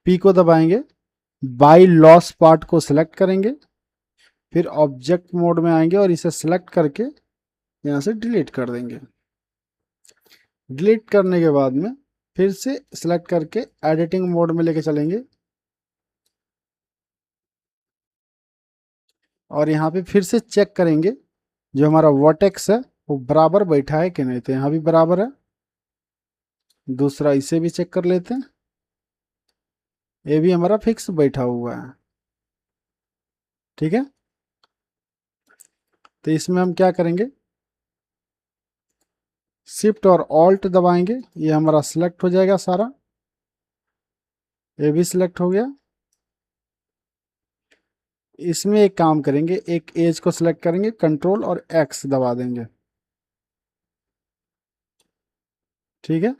पी को दबाएंगे, बाई लॉस पार्ट को सिलेक्ट करेंगे, फिर ऑब्जेक्ट मोड में आएंगे और इसे सिलेक्ट करके यहाँ से डिलीट कर देंगे। डिलीट करने के बाद में फिर से सिलेक्ट करके एडिटिंग मोड में लेके चलेंगे और यहाँ पे फिर से चेक करेंगे जो हमारा वर्टेक्स है वो बराबर बैठा है कि नहीं। तो यहाँ भी बराबर है। दूसरा इसे भी चेक कर लेते हैं, ये भी हमारा फिक्स बैठा हुआ है। ठीक है, तो इसमें हम क्या करेंगे, शिफ्ट और ऑल्ट दबाएंगे, ये हमारा सिलेक्ट हो जाएगा सारा। ये भी सिलेक्ट हो गया। इसमें एक काम करेंगे, एक एज को सिलेक्ट करेंगे, कंट्रोल और एक्स दबा देंगे। ठीक है,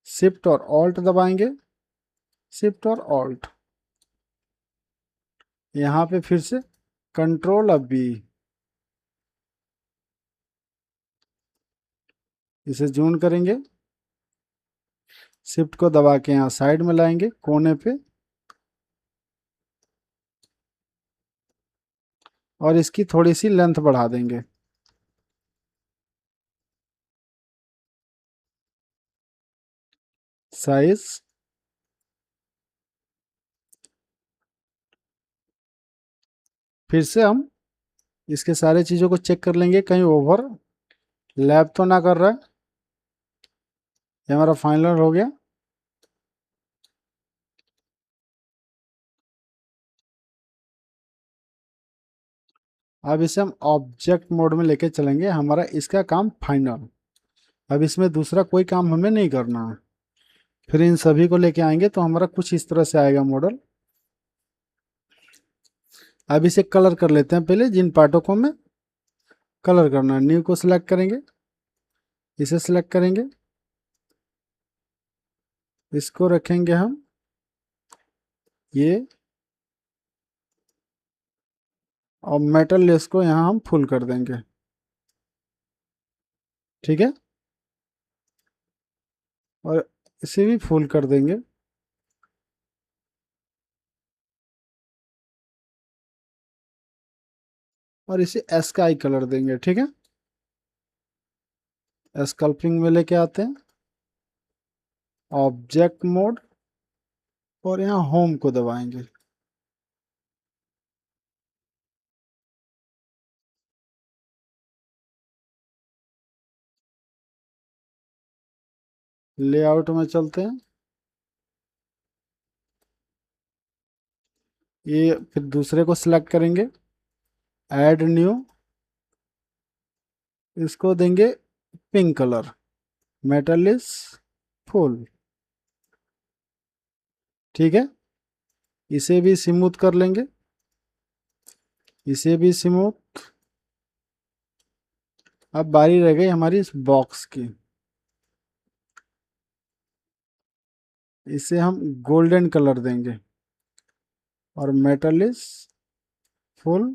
शिफ्ट और ऑल्ट दबाएंगे, शिफ्ट और ऑल्ट। यहाँ पे फिर से कंट्रोल अब बी, इसे जूम करेंगे, शिफ्ट को दबा के यहाँ साइड में लाएंगे कोने पे और इसकी थोड़ी सी लेंथ बढ़ा देंगे। साइज फिर से हम इसके सारे चीज़ों को चेक कर लेंगे कहीं ओवर लैप तो ना कर रहा है। ये हमारा फाइनल हो गया। अब इसे हम ऑब्जेक्ट मोड में लेके चलेंगे, हमारा इसका काम फाइनल। अब इसमें दूसरा कोई काम हमें नहीं करना है। फिर इन सभी को लेके आएंगे तो हमारा कुछ इस तरह से आएगा मॉडल। अब इसे कलर कर लेते हैं, पहले जिन पार्टों को हमें कलर करना है। न्यू को सिलेक्ट करेंगे, इसे सिलेक्ट करेंगे, इसको रखेंगे हम ये, और मेटल लेस को यहाँ हम फुल कर देंगे। ठीक है, और इसे भी फुल कर देंगे। और इसे स्काई कलर देंगे। ठीक है, स्कल्पिंग में लेके आते हैं, ऑब्जेक्ट मोड, और यहाँ होम को दबाएंगे। लेआउट में चलते हैं, ये फिर दूसरे को सिलेक्ट करेंगे, ऐड न्यू, इसको देंगे pink colour, metal is full. ठीक है, इसे भी स्मूथ कर लेंगे, इसे भी स्मूथ। अब बारी रह गई हमारी इस बॉक्स की, इसे हम गोल्डन कलर देंगे और मेटल इज फुल।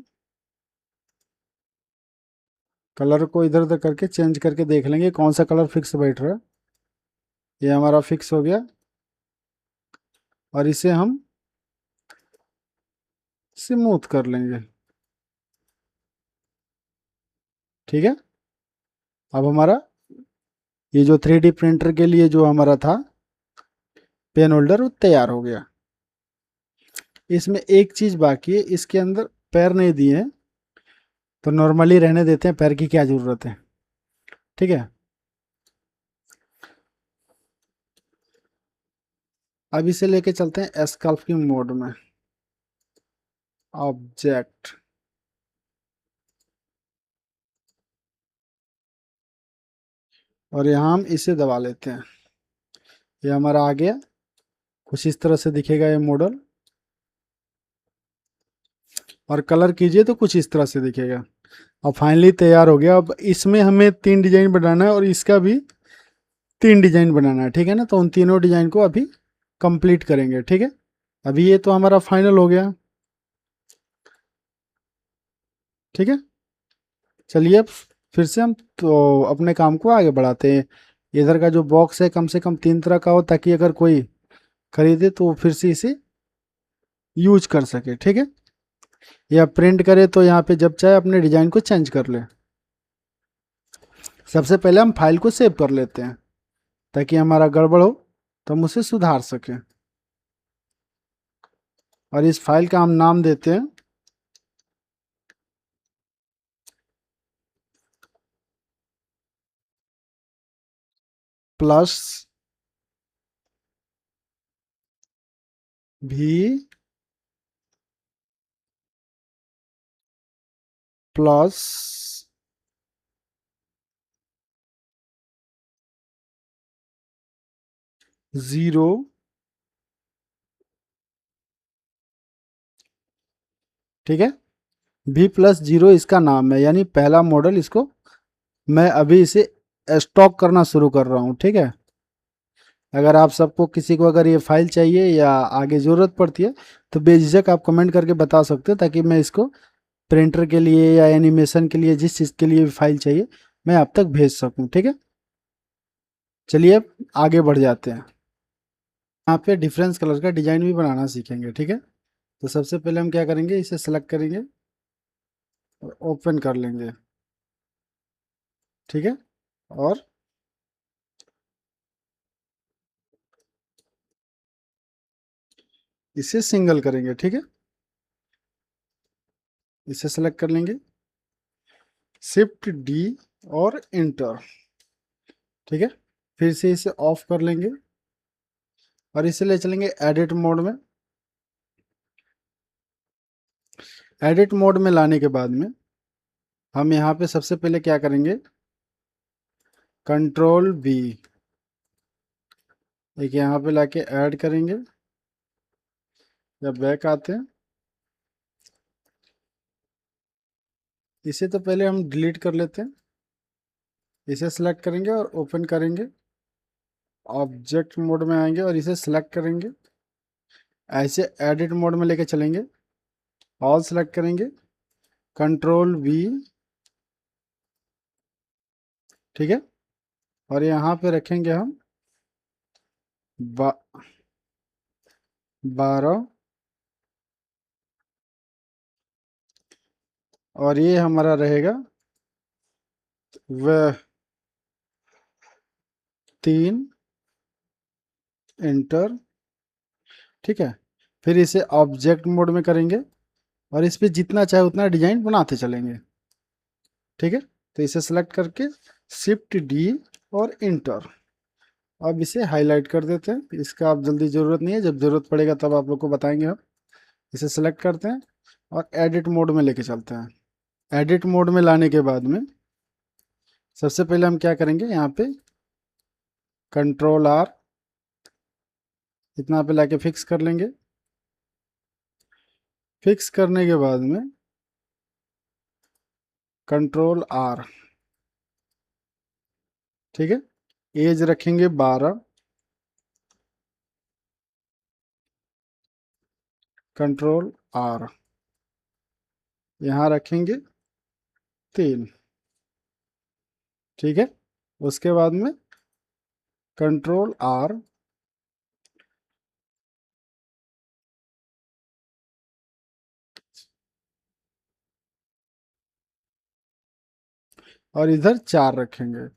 कलर को इधर उधर करके चेंज करके देख लेंगे कौन सा कलर फिक्स बैठ रहा है। ये हमारा फिक्स हो गया और इसे हम स्मूथ कर लेंगे। ठीक है, अब हमारा ये जो 3D प्रिंटर के लिए जो हमारा था पेन होल्डर वो तैयार हो गया। इसमें एक चीज बाकी है, इसके अंदर पैर नहीं दिए हैं, तो नॉर्मली रहने देते हैं, पैर की क्या ज़रूरत है। ठीक है, अब इसे लेके चलते हैं एस्कल्पिंग मोड में। ऑब्जेक्ट, और यहाँ हम इसे दबा लेते हैं, ये हमारा आ गया। कुछ इस तरह से दिखेगा ये मॉडल, और कलर कीजिए तो कुछ इस तरह से दिखेगा। अब फाइनली तैयार हो गया। अब इसमें हमें 3 डिजाइन बनाना है और इसका भी 3 डिजाइन बनाना है, ठीक है ना। तो उन तीनों डिजाइन को अभी कंप्लीट करेंगे, ठीक है। अभी ये तो हमारा फाइनल हो गया, ठीक है। चलिए अब फिर से हम तो अपने काम को आगे बढ़ाते हैं। इधर का जो बॉक्स है कम से कम 3 तरह का हो, ताकि अगर कोई खरीदे तो फिर से इसे यूज कर सके, ठीक है। या प्रिंट करे तो यहाँ पे जब चाहे अपने डिजाइन को चेंज कर ले। सबसे पहले हम फाइल को सेव कर लेते हैं, ताकि हमारा गड़बड़ हो तो हम उसे सुधार सकें। और इस फाइल का हम नाम देते हैं प्लस भी प्लस 0, ठीक है। V+0 इसका नाम है, यानी पहला मॉडल। इसको मैं अभी इसे स्टॉक करना शुरू कर रहा हूँ, ठीक है। अगर आप सबको किसी को अगर ये फाइल चाहिए या आगे ज़रूरत पड़ती है तो बेझिझक आप कमेंट करके बता सकते हो, ताकि मैं इसको प्रिंटर के लिए या एनिमेशन के लिए, जिस चीज़ के लिए भी फाइल चाहिए, मैं आप तक भेज सकूँ, ठीक है। चलिए अब आगे बढ़ जाते हैं। यहाँ पे डिफरेंस कलर का डिजाइन भी बनाना सीखेंगे, ठीक है। तो सबसे पहले हम क्या करेंगे, इसे सेलेक्ट करेंगे और ओपन कर लेंगे, ठीक है। और इसे सिंगल करेंगे, ठीक है। इसे सेलेक्ट कर लेंगे, शिफ्ट डी और इंटर, ठीक है। फिर से इसे ऑफ कर लेंगे और इसे ले चलेंगे एडिट मोड में। एडिट मोड में लाने के बाद में हम यहाँ पे सबसे पहले क्या करेंगे, कंट्रोल बी एक यहाँ पे लाके ऐड करेंगे। जब बैक आते हैं, इसे तो पहले हम डिलीट कर लेते हैं। इसे सेलेक्ट करेंगे और ओपन करेंगे, ऑब्जेक्ट मोड में आएंगे और इसे सेलेक्ट करेंगे। ऐसे एडिट मोड में लेके चलेंगे, ऑल सेलेक्ट करेंगे, कंट्रोल वी, ठीक है। और यहाँ पे रखेंगे हम 12, और ये हमारा रहेगा वह 3, इंटर, ठीक है। फिर इसे ऑब्जेक्ट मोड में करेंगे और इस पे जितना चाहे उतना डिजाइन बनाते चलेंगे, ठीक है। तो इसे सेलेक्ट करके शिफ्ट डी और इंटर। अब इसे हाईलाइट कर देते हैं, इसका अब जल्दी ज़रूरत नहीं है, जब ज़रूरत पड़ेगा तब आप लोग को बताएंगे हम। इसे सेलेक्ट करते हैं और एडिट मोड में लेके चलते हैं। एडिट मोड में लाने के बाद में सबसे पहले हम क्या करेंगे, यहाँ पे कंट्रोल आर इतना पे लाके फिक्स कर लेंगे। फिक्स करने के बाद में कंट्रोल आर, ठीक है। एज रखेंगे 12, कंट्रोल आर, यहाँ रखेंगे 3, ठीक है। उसके बाद में कंट्रोल आर, और इधर 4 रखेंगे।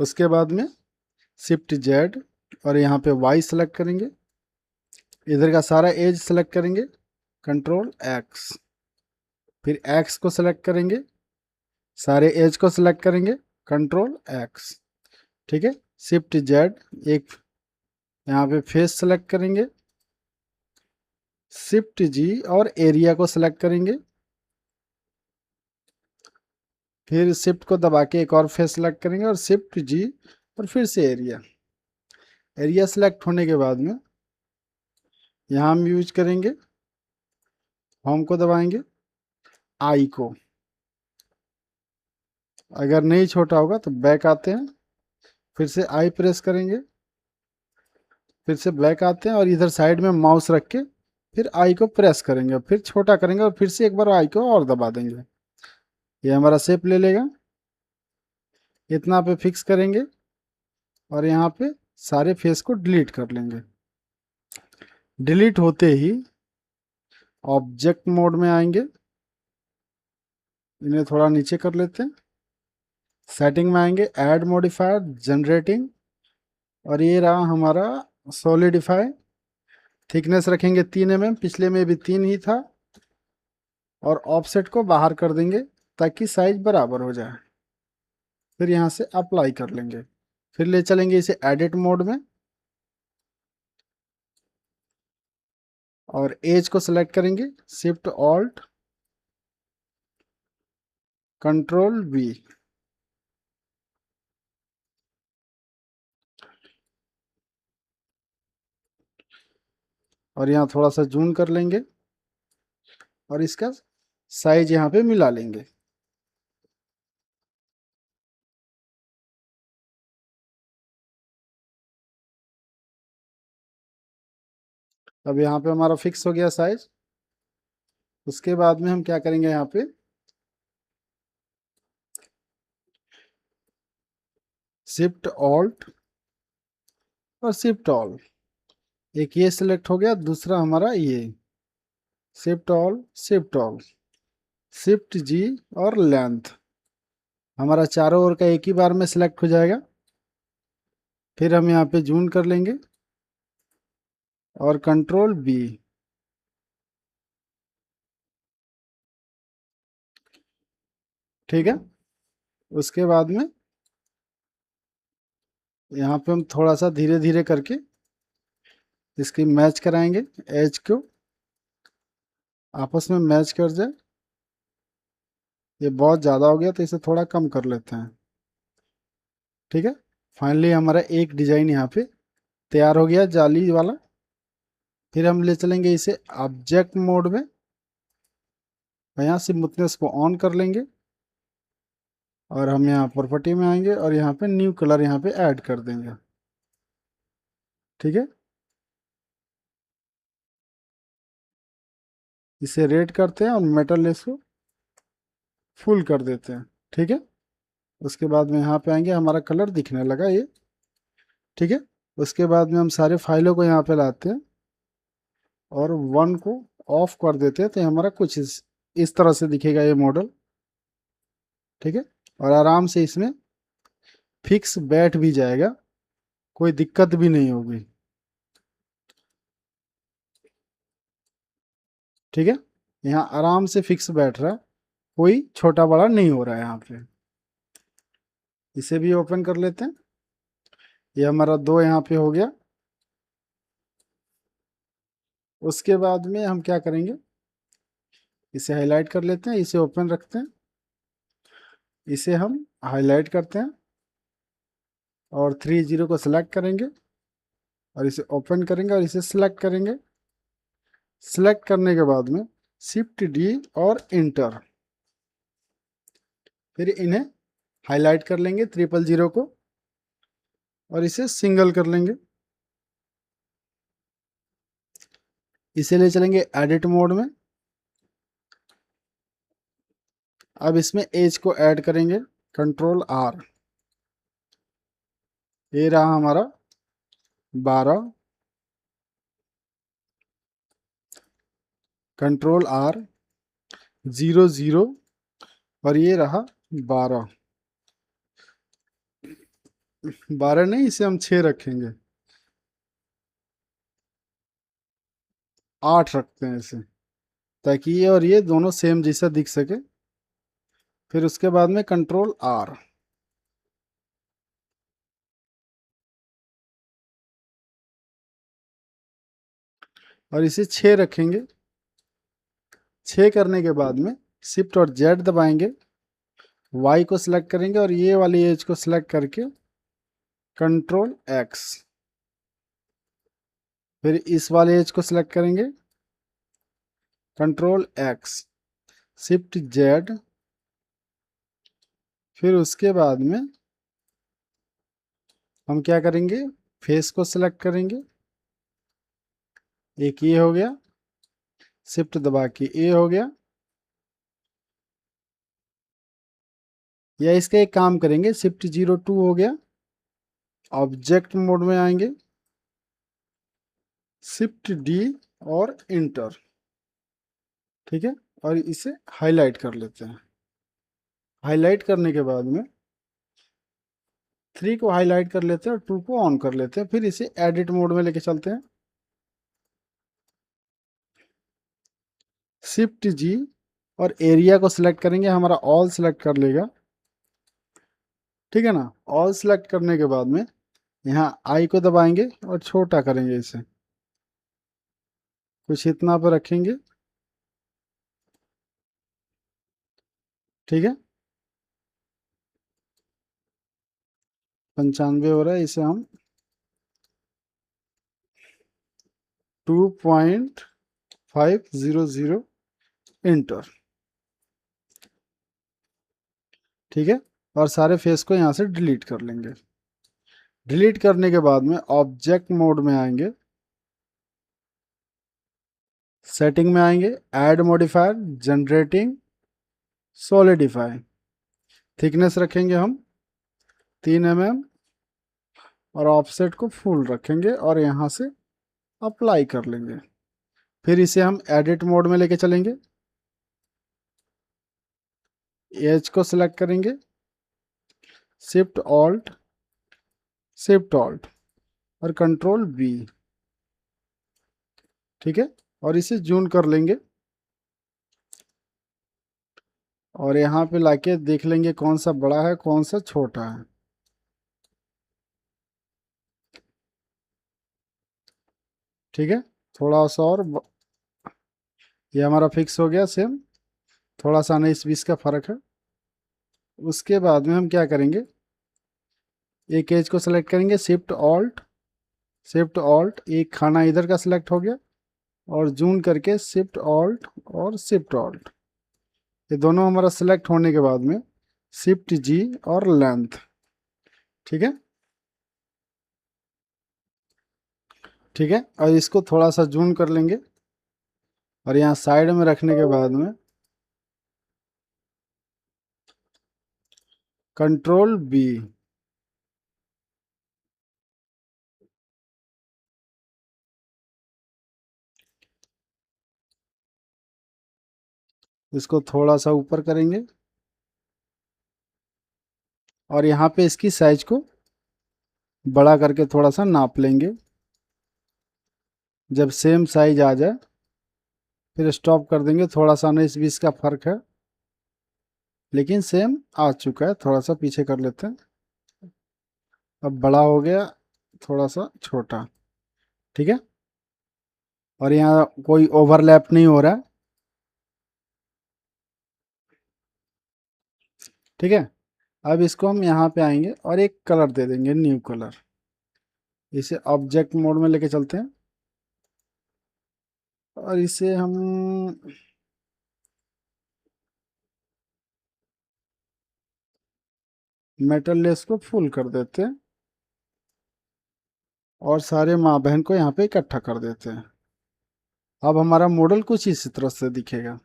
उसके बाद में शिफ्ट जेड और यहाँ पे वाई सेलेक्ट करेंगे, इधर का सारा एज सेलेक्ट करेंगे कंट्रोल एक्स, फिर एक्स को सेलेक्ट करेंगे, सारे एज को सेलेक्ट करेंगे, कंट्रोल एक्स। ठीक है, शिफ्ट जेड, एक यहाँ पे फेस सेलेक्ट करेंगे, शिफ्ट जी और एरिया को सेलेक्ट करेंगे, फिर शिफ्ट को दबा के एक और फेस सेलेक्ट करेंगे और शिफ्ट जी और फिर से एरिया। एरिया सेलेक्ट होने के बाद में यहाँ हम यूज करेंगे, होम को दबाएंगे, आई को, अगर नहीं छोटा होगा तो बैक आते हैं, फिर से आई प्रेस करेंगे, फिर से बैक आते हैं और इधर साइड में माउस रख के फिर आई को प्रेस करेंगे, फिर छोटा करेंगे और फिर से एक बार आई को और दबा देंगे, ये हमारा शेप ले लेगा। इतना पे फिक्स करेंगे और यहाँ पे सारे फेस को डिलीट कर लेंगे। डिलीट होते ही ऑब्जेक्ट मोड में आएंगे, इन्हें थोड़ा नीचे कर लेते हैं, सेटिंग में आएंगे, ऐड मॉडिफायर जनरेटिंग, और ये रहा हमारा सॉलिडिफाई। थिकनेस रखेंगे 3 mm, पिछले में भी 3 ही था, और ऑफसेट को बाहर कर देंगे ताकि साइज बराबर हो जाए। फिर यहाँ से अप्लाई कर लेंगे, फिर ले चलेंगे इसे एडिट मोड में और एज को सेलेक्ट करेंगे, शिफ्ट ऑल्ट कंट्रोल वी, और यहाँ थोड़ा सा जूम कर लेंगे और इसका साइज यहाँ पे मिला लेंगे। अब यहाँ पे हमारा फिक्स हो गया साइज। उसके बाद में हम क्या करेंगे, यहाँ पे शिफ्ट ऑल्ट और शिफ्ट ऑल, एक ये सिलेक्ट हो गया, दूसरा हमारा ये शिफ्ट ऑल शिफ्ट जी और लेंथ, हमारा चारों ओर का एक ही बार में सिलेक्ट हो जाएगा। फिर हम यहाँ पे जूम कर लेंगे और कंट्रोल बी, ठीक है। उसके बाद में यहाँ पे हम थोड़ा सा धीरे धीरे करके इसकी मैच कराएंगे, एज को आपस में मैच कर जाए। ये बहुत ज़्यादा हो गया तो इसे थोड़ा कम कर लेते हैं, ठीक है। फाइनली हमारा एक डिजाइन यहाँ पे तैयार हो गया जाली वाला। फिर हम ले चलेंगे इसे ऑब्जेक्ट मोड में, यहाँ स्मूथनेस को ऑन कर लेंगे और हम यहाँ प्रॉपर्टी में आएंगे और यहाँ पे न्यू कलर यहाँ पे ऐड कर देंगे, ठीक है। इसे रेड करते हैं और मेटल लेस को फुल कर देते हैं, ठीक है। उसके बाद में यहाँ पे आएंगे, हमारा कलर दिखने लगा ये, ठीक है। उसके बाद में हम सारे फाइलों को यहाँ पे लाते हैं और वन को ऑफ कर देते हैं, तो हमारा कुछ इस तरह से दिखेगा ये मॉडल, ठीक है। और आराम से इसमें फिक्स बैठ भी जाएगा, कोई दिक्कत भी नहीं होगी, ठीक है। यहाँ आराम से फिक्स बैठ रहा है, कोई छोटा बड़ा नहीं हो रहा है यहाँ पे। इसे भी ओपन कर लेते हैं, ये हमारा दो यहाँ पे हो गया। उसके बाद में हम क्या करेंगे, इसे हाईलाइट कर लेते हैं, इसे ओपन रखते हैं, इसे हम हाईलाइट करते हैं और 3 0 को सिलेक्ट करेंगे और इसे ओपन करेंगे और इसे सिलेक्ट करेंगे। सिलेक्ट करने के बाद में शिफ्ट डी और इंटर, फिर इन्हें हाईलाइट कर लेंगे 000 को और इसे सिंगल कर लेंगे। इसे ले चलेंगे एडिट मोड में। अब इसमें एज को ऐड करेंगे, कंट्रोल आर, ये रहा हमारा 12, कंट्रोल आर 00 और ये रहा 12। 12 नहीं, इसे हम 6 रखेंगे, 8 रखते हैं इसे, ताकि ये और ये दोनों सेम जैसा दिख सके। फिर उसके बाद में कंट्रोल आर। और इसे 6 रखेंगे। 6 करने के बाद में शिफ्ट और जेड दबाएंगे, वाई को सिलेक्ट करेंगे और ये वाली एज को सिलेक्ट करके कंट्रोल एक्स। फिर इस वाले एज को सिलेक्ट करेंगे, कंट्रोल एक्स, शिफ्ट जेड। फिर उसके बाद में हम क्या करेंगे, फेस को सिलेक्ट करेंगे, एक ये हो गया, शिफ्ट दबा के ये हो गया। या इसका एक काम करेंगे, शिफ्ट 02 हो गया, ऑब्जेक्ट मोड में आएंगे, शिफ्ट डी और इंटर। ठीक है, और इसे हाईलाइट कर लेते हैं। हाईलाइट करने के बाद में 3 को हाईलाइट कर लेते हैं और 2 को ऑन कर लेते हैं। फिर इसे एडिट मोड में लेके चलते हैं, शिफ्ट जी और एरिया को सिलेक्ट करेंगे, हमारा ऑल सिलेक्ट कर लेगा। ठीक है ना, ऑल सिलेक्ट करने के बाद में यहाँ आई को दबाएंगे और छोटा करेंगे इसे, कुछ इतना पर रखेंगे। ठीक है, 95 हो रहा है, इसे हम 2.500 इंटर। ठीक है, और सारे फेस को यहाँ से डिलीट कर लेंगे। डिलीट करने के बाद में ऑब्जेक्ट मोड में आएंगे, सेटिंग में आएंगे, add modifier, generating, solidify. Thickness रखेंगे हम 3 mm और ऑफसेट को फुल रखेंगे और यहाँ से अप्लाई कर लेंगे। फिर इसे हम एडिट मोड में लेके चलेंगे, एज को सिलेक्ट करेंगे, शिफ्ट ऑल्ट, शिफ्ट ऑल्ट और कंट्रोल बी। ठीक है, और इसे जूम कर लेंगे और यहाँ पे लाके देख लेंगे कौन सा बड़ा है कौन सा छोटा है। ठीक है, थोड़ा सा और ये हमारा फिक्स हो गया सेम, थोड़ा सा 19-20 का फर्क है। उसके बाद में हम क्या करेंगे, एक एज को सिलेक्ट करेंगे, शिफ्ट ऑल्ट, शिफ्ट ऑल्ट, एक खाना इधर का सिलेक्ट हो गया और जूम करके शिफ्ट ऑल्ट और शिफ्ट ऑल्ट, ये दोनों हमारा सिलेक्ट होने के बाद में शिफ्ट जी और लेंथ। ठीक है, ठीक है, और इसको थोड़ा सा जूम कर लेंगे और यहाँ साइड में रखने के बाद में कंट्रोल बी। इसको थोड़ा सा ऊपर करेंगे और यहाँ पे इसकी साइज को बड़ा करके थोड़ा सा नाप लेंगे। जब सेम साइज आ जाए फिर स्टॉप कर देंगे, थोड़ा सा 19-20 का फर्क है लेकिन सेम आ चुका है, थोड़ा सा पीछे कर लेते हैं। अब बड़ा हो गया, थोड़ा सा छोटा। ठीक है, और यहाँ कोई ओवरलैप नहीं हो रहा है। ठीक है, अब इसको हम यहाँ पे आएंगे और एक कलर दे देंगे, न्यू कलर। इसे ऑब्जेक्ट मोड में लेके चलते हैं और इसे हम मेटल लेस को फुल कर देते हैं और सारे माँ बहन को यहाँ पे इकट्ठा कर देते हैं। अब हमारा मॉडल कुछ इस तरह से दिखेगा।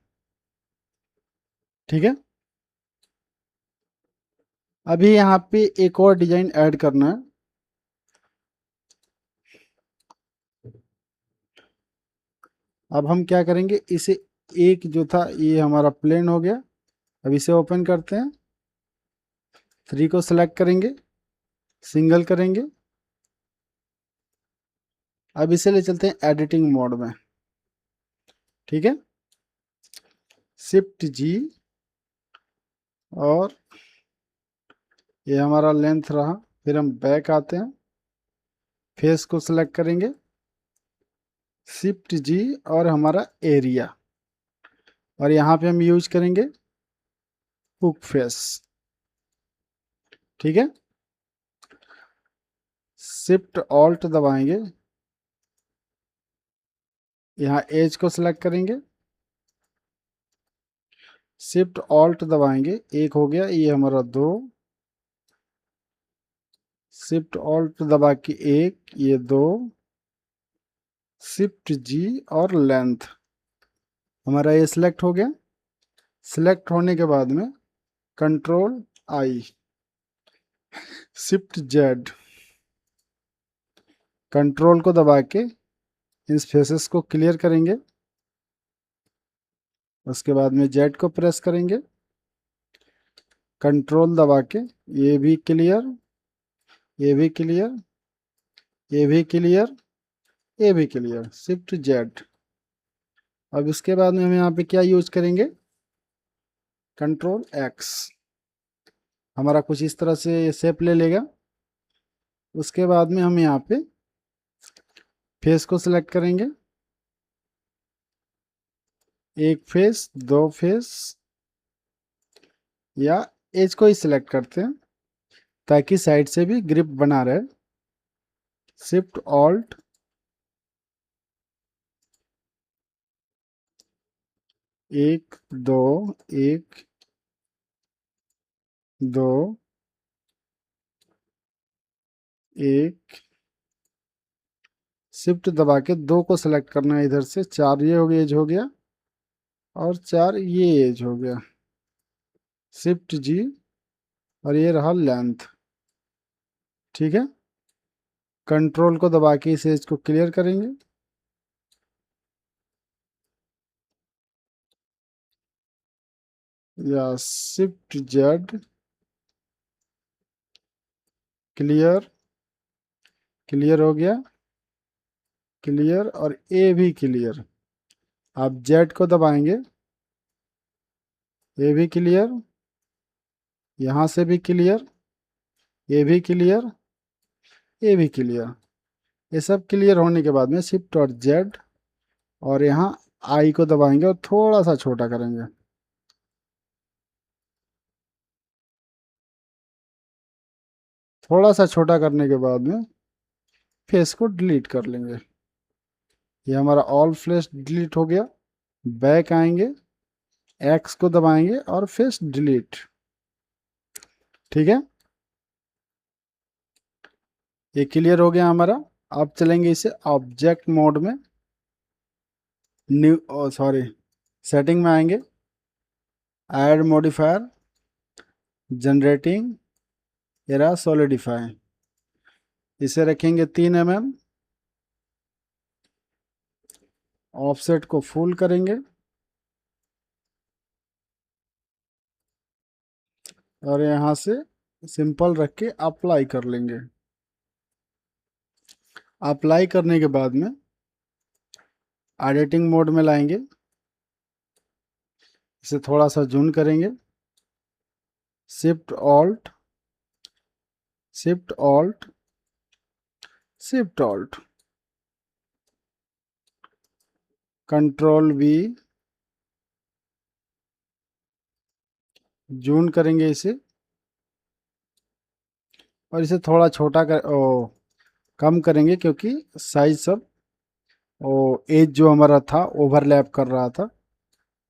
ठीक है, अभी यहाँ पे एक और डिजाइन ऐड करना है। अब हम क्या करेंगे, इसे एक जो था ये हमारा प्लेन हो गया। अब इसे ओपन करते हैं, 3 को सिलेक्ट करेंगे, सिंगल करेंगे। अब इसे ले चलते हैं एडिटिंग मोड में। ठीक है, शिफ्ट जी, और ये हमारा लेंथ रहा। फिर हम बैक आते हैं, फेस को सिलेक्ट करेंगे, शिफ्ट जी, और हमारा एरिया, और यहाँ पे हम यूज करेंगे हुक फेस। ठीक है, शिफ्ट ऑल्ट दबाएंगे, यहाँ एज को सिलेक्ट करेंगे, शिफ्ट ऑल्ट दबाएंगे, एक हो गया, ये हमारा दो, शिफ्ट ऑल्ट दबा के एक, ये दो, शिफ्ट जी, और लेंथ हमारा ये सिलेक्ट हो गया। सिलेक्ट होने के बाद में control I, shift Z, control को दबा के इन फेसेस को क्लियर करेंगे। उसके बाद में जेड को प्रेस करेंगे, कंट्रोल दबा के ये भी क्लियर, ये भी क्लियर, ये भी क्लियर, ये भी क्लियर, शिफ्ट जेड। अब इसके बाद में हम यहाँ पे क्या यूज करेंगे, कंट्रोल एक्स, हमारा कुछ इस तरह से शेप ले लेगा। उसके बाद में हम यहाँ पे फेस को सिलेक्ट करेंगे, एक फेस, दो फेस, या एज को ही सिलेक्ट करते हैं ताकि साइड से भी ग्रिप बना रहे। शिफ्ट ऑल्ट, एक दो, एक दो, एक, शिफ्ट दबा के दो को सिलेक्ट करना है इधर से, चार ये हो गया, एज हो गया, और चार ये एज हो गया, शिफ्ट जी, और ये रहा लेंथ। ठीक है, कंट्रोल को दबा के इस एज को क्लियर करेंगे, या शिफ्ट जेड, क्लियर, क्लियर हो गया, क्लियर, और ए भी क्लियर। आप जेड को दबाएंगे, ये भी क्लियर, यहाँ से भी क्लियर, ये भी क्लियर, ये भी क्लियर। ये सब क्लियर होने के बाद में शिफ्ट और जेड, और यहाँ आई को दबाएंगे और थोड़ा सा छोटा करेंगे। थोड़ा सा छोटा करने के बाद में फेस को डिलीट कर लेंगे। ये हमारा ऑल फेस डिलीट हो गया। बैक आएंगे, एक्स को दबाएंगे और फेस डिलीट। ठीक है, ये क्लियर हो गया हमारा। अब चलेंगे इसे ऑब्जेक्ट मोड में, न्यू सॉरी सेटिंग में आएंगे, add modifier, generating, era solidify, इसे रखेंगे 3 mm। ऑफसेट को फुल करेंगे और यहाँ से सिंपल रख के अप्लाई कर लेंगे। अप्लाई करने के बाद में एडिटिंग मोड में लाएंगे, इसे थोड़ा सा जूम करेंगे, shift alt, shift alt, shift alt, control we, zoom करेंगे इसे, और इसे थोड़ा छोटा कम करेंगे क्योंकि साइज सब एज जो हमारा था ओवरलैप कर रहा था।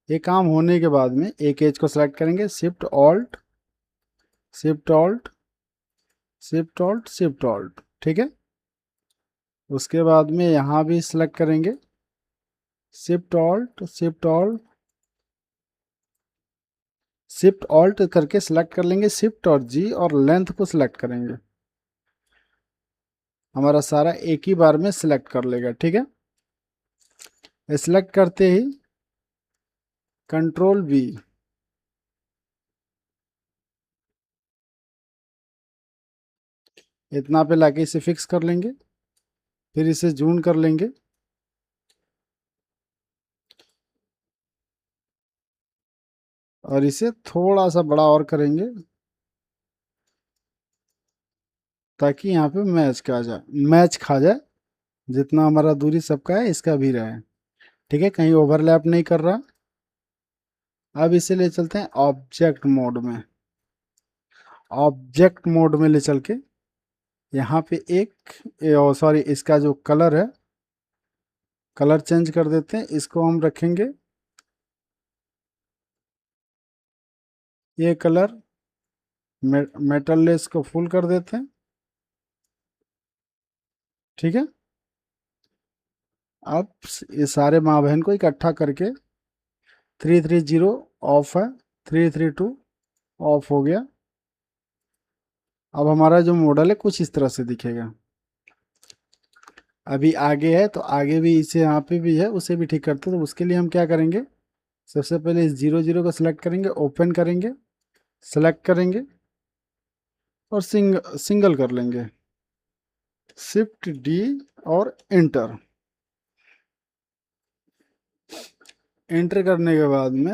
ये काम होने के बाद में एक एज को सेलेक्ट करेंगे, shift alt, shift alt, shift alt, shift alt. ठीक है, उसके बाद में यहाँ भी सिलेक्ट करेंगे, shift alt, shift alt, shift alt करके सिलेक्ट कर लेंगे, शिफ्ट और जी, और लेंथ को सिलेक्ट करेंगे। हमारा सारा एक ही बार में सिलेक्ट कर लेगा। ठीक है, सिलेक्ट करते ही कंट्रोल वी, इतना पे लाके इसे फिक्स कर लेंगे, फिर इसे जूम कर लेंगे, और इसे थोड़ा सा बड़ा और करेंगे ताकि यहाँ पे मैच खा जाए। जितना हमारा दूरी सबका है इसका भी रहे। ठीक है, कहीं ओवरलैप नहीं कर रहा। अब इसे ले चलते हैं ऑब्जेक्ट मोड में। ऑब्जेक्ट मोड में ले चल के यहाँ पे एक, सॉरी, इसका जो कलर है, कलर चेंज कर देते हैं। इसको हम रखेंगे, ये कलर मेटल लेस को फुल कर देते हैं। ठीक है, अब ये सारे माँ बहन को इकट्ठा करके 330 ऑफ है, 332 ऑफ हो गया। अब हमारा जो मॉडल है कुछ इस तरह से दिखेगा। अभी आगे है तो आगे भी इसे यहाँ पे भी है, उसे भी ठीक करते हैं। तो उसके लिए हम क्या करेंगे, सबसे पहले इस 00 को सिलेक्ट करेंगे, ओपन करेंगे, सेलेक्ट करेंगे और सिंगल कर लेंगे, शिफ्ट डी और एंटर। एंटर करने के बाद में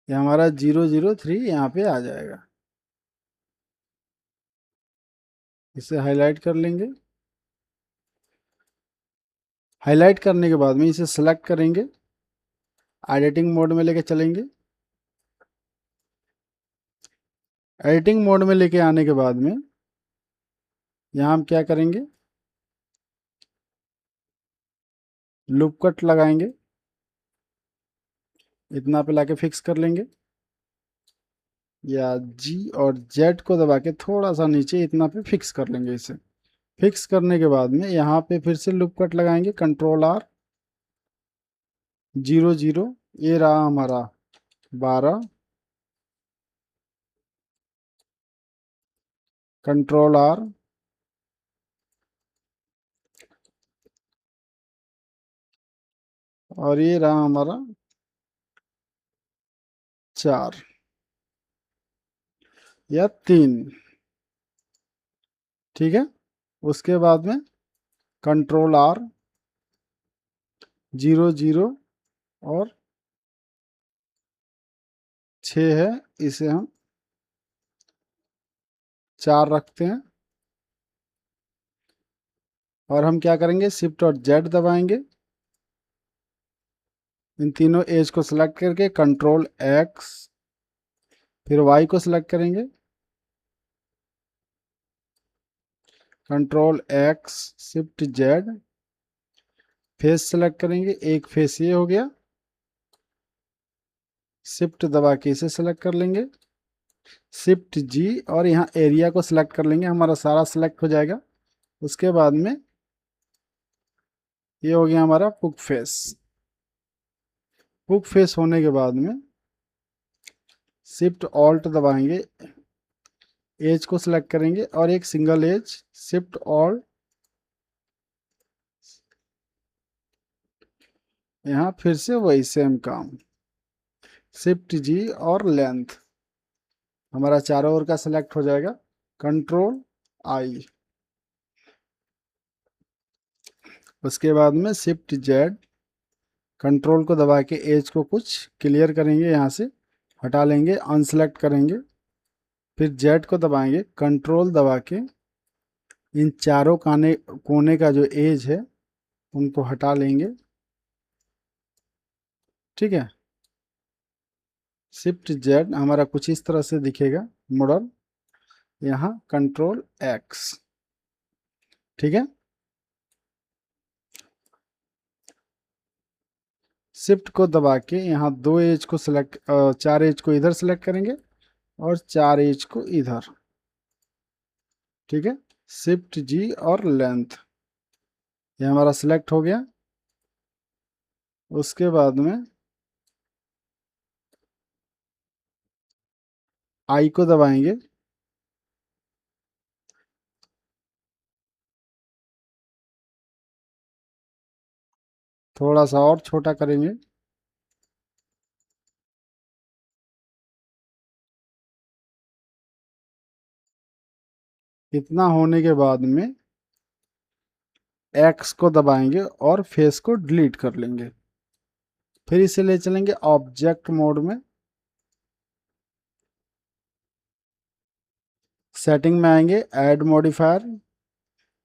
ये हमारा 003 यहाँ पे आ जाएगा। इसे हाईलाइट कर लेंगे। हाईलाइट करने के बाद में इसे सेलेक्ट करेंगे, एडिटिंग मोड में लेके चलेंगे। एडिटिंग मोड में लेके आने के बाद में यहाँ हम क्या करेंगे, लूप कट लगाएंगे, इतना पे लाके फिक्स कर लेंगे, या जी और जेड को दबा के थोड़ा सा नीचे इतना पे फिक्स कर लेंगे। इसे फिक्स करने के बाद में यहाँ पे फिर से लूप कट लगाएंगे, कंट्रोल आर, 00, ये रहा हमारा 12, कंट्रोल आर, और ये रहा हमारा 4 या 3। ठीक है, उसके बाद में कंट्रोल आर, 00 और 6 है, इसे हम 4 रखते हैं। और हम क्या करेंगे, शिफ्ट और जेड दबाएंगे, इन तीनों एज को सिलेक्ट करके कंट्रोल एक्स, फिर वाई को सिलेक्ट करेंगे, control x, shift Z, face select करेंगे, एक फेस ये हो गया, शिफ्ट दबा के इसे सेलेक्ट कर लेंगे, शिफ्ट जी, और यहाँ एरिया को सिलेक्ट कर लेंगे, हमारा सारा सिलेक्ट हो जाएगा। उसके बाद में ये हो गया हमारा पुक फेस। पुक फेस होने के बाद में शिफ्ट ऑल्ट दबाएंगे, एज को सिलेक्ट करेंगे और एक सिंगल एज, शिफ्ट ऑल्ट, यहाँ फिर से वही सेम काम, शिफ्ट जी और लेंथ, हमारा चारों ओर का सिलेक्ट हो जाएगा, कंट्रोल आई। उसके बाद में शिफ्ट जेड, कंट्रोल को दबा के एज को कुछ क्लियर करेंगे, यहाँ से हटा लेंगे, अनसेलेक्ट करेंगे, फिर जेड को दबाएंगे, कंट्रोल दबा के इन चारों कोने का जो एज है उनको हटा लेंगे। ठीक है, शिफ्ट जेड हमारा कुछ इस तरह से दिखेगा मॉडल, यहाँ कंट्रोल एक्स। ठीक है, शिफ्ट को दबा के यहाँ 2 एज को सिलेक्ट, 4 एज को इधर सेलेक्ट करेंगे और 4 एज को इधर। ठीक है, शिफ्ट जी और लेंथ, ये हमारा सिलेक्ट हो गया। उसके बाद में आई को दबाएंगे, थोड़ा सा और छोटा करेंगे, इतना होने के बाद में एक्स को दबाएंगे और फेस को डिलीट कर लेंगे। फिर इसे ले चलेंगे ऑब्जेक्ट मोड में। सेटिंग में आएंगे, add modifier,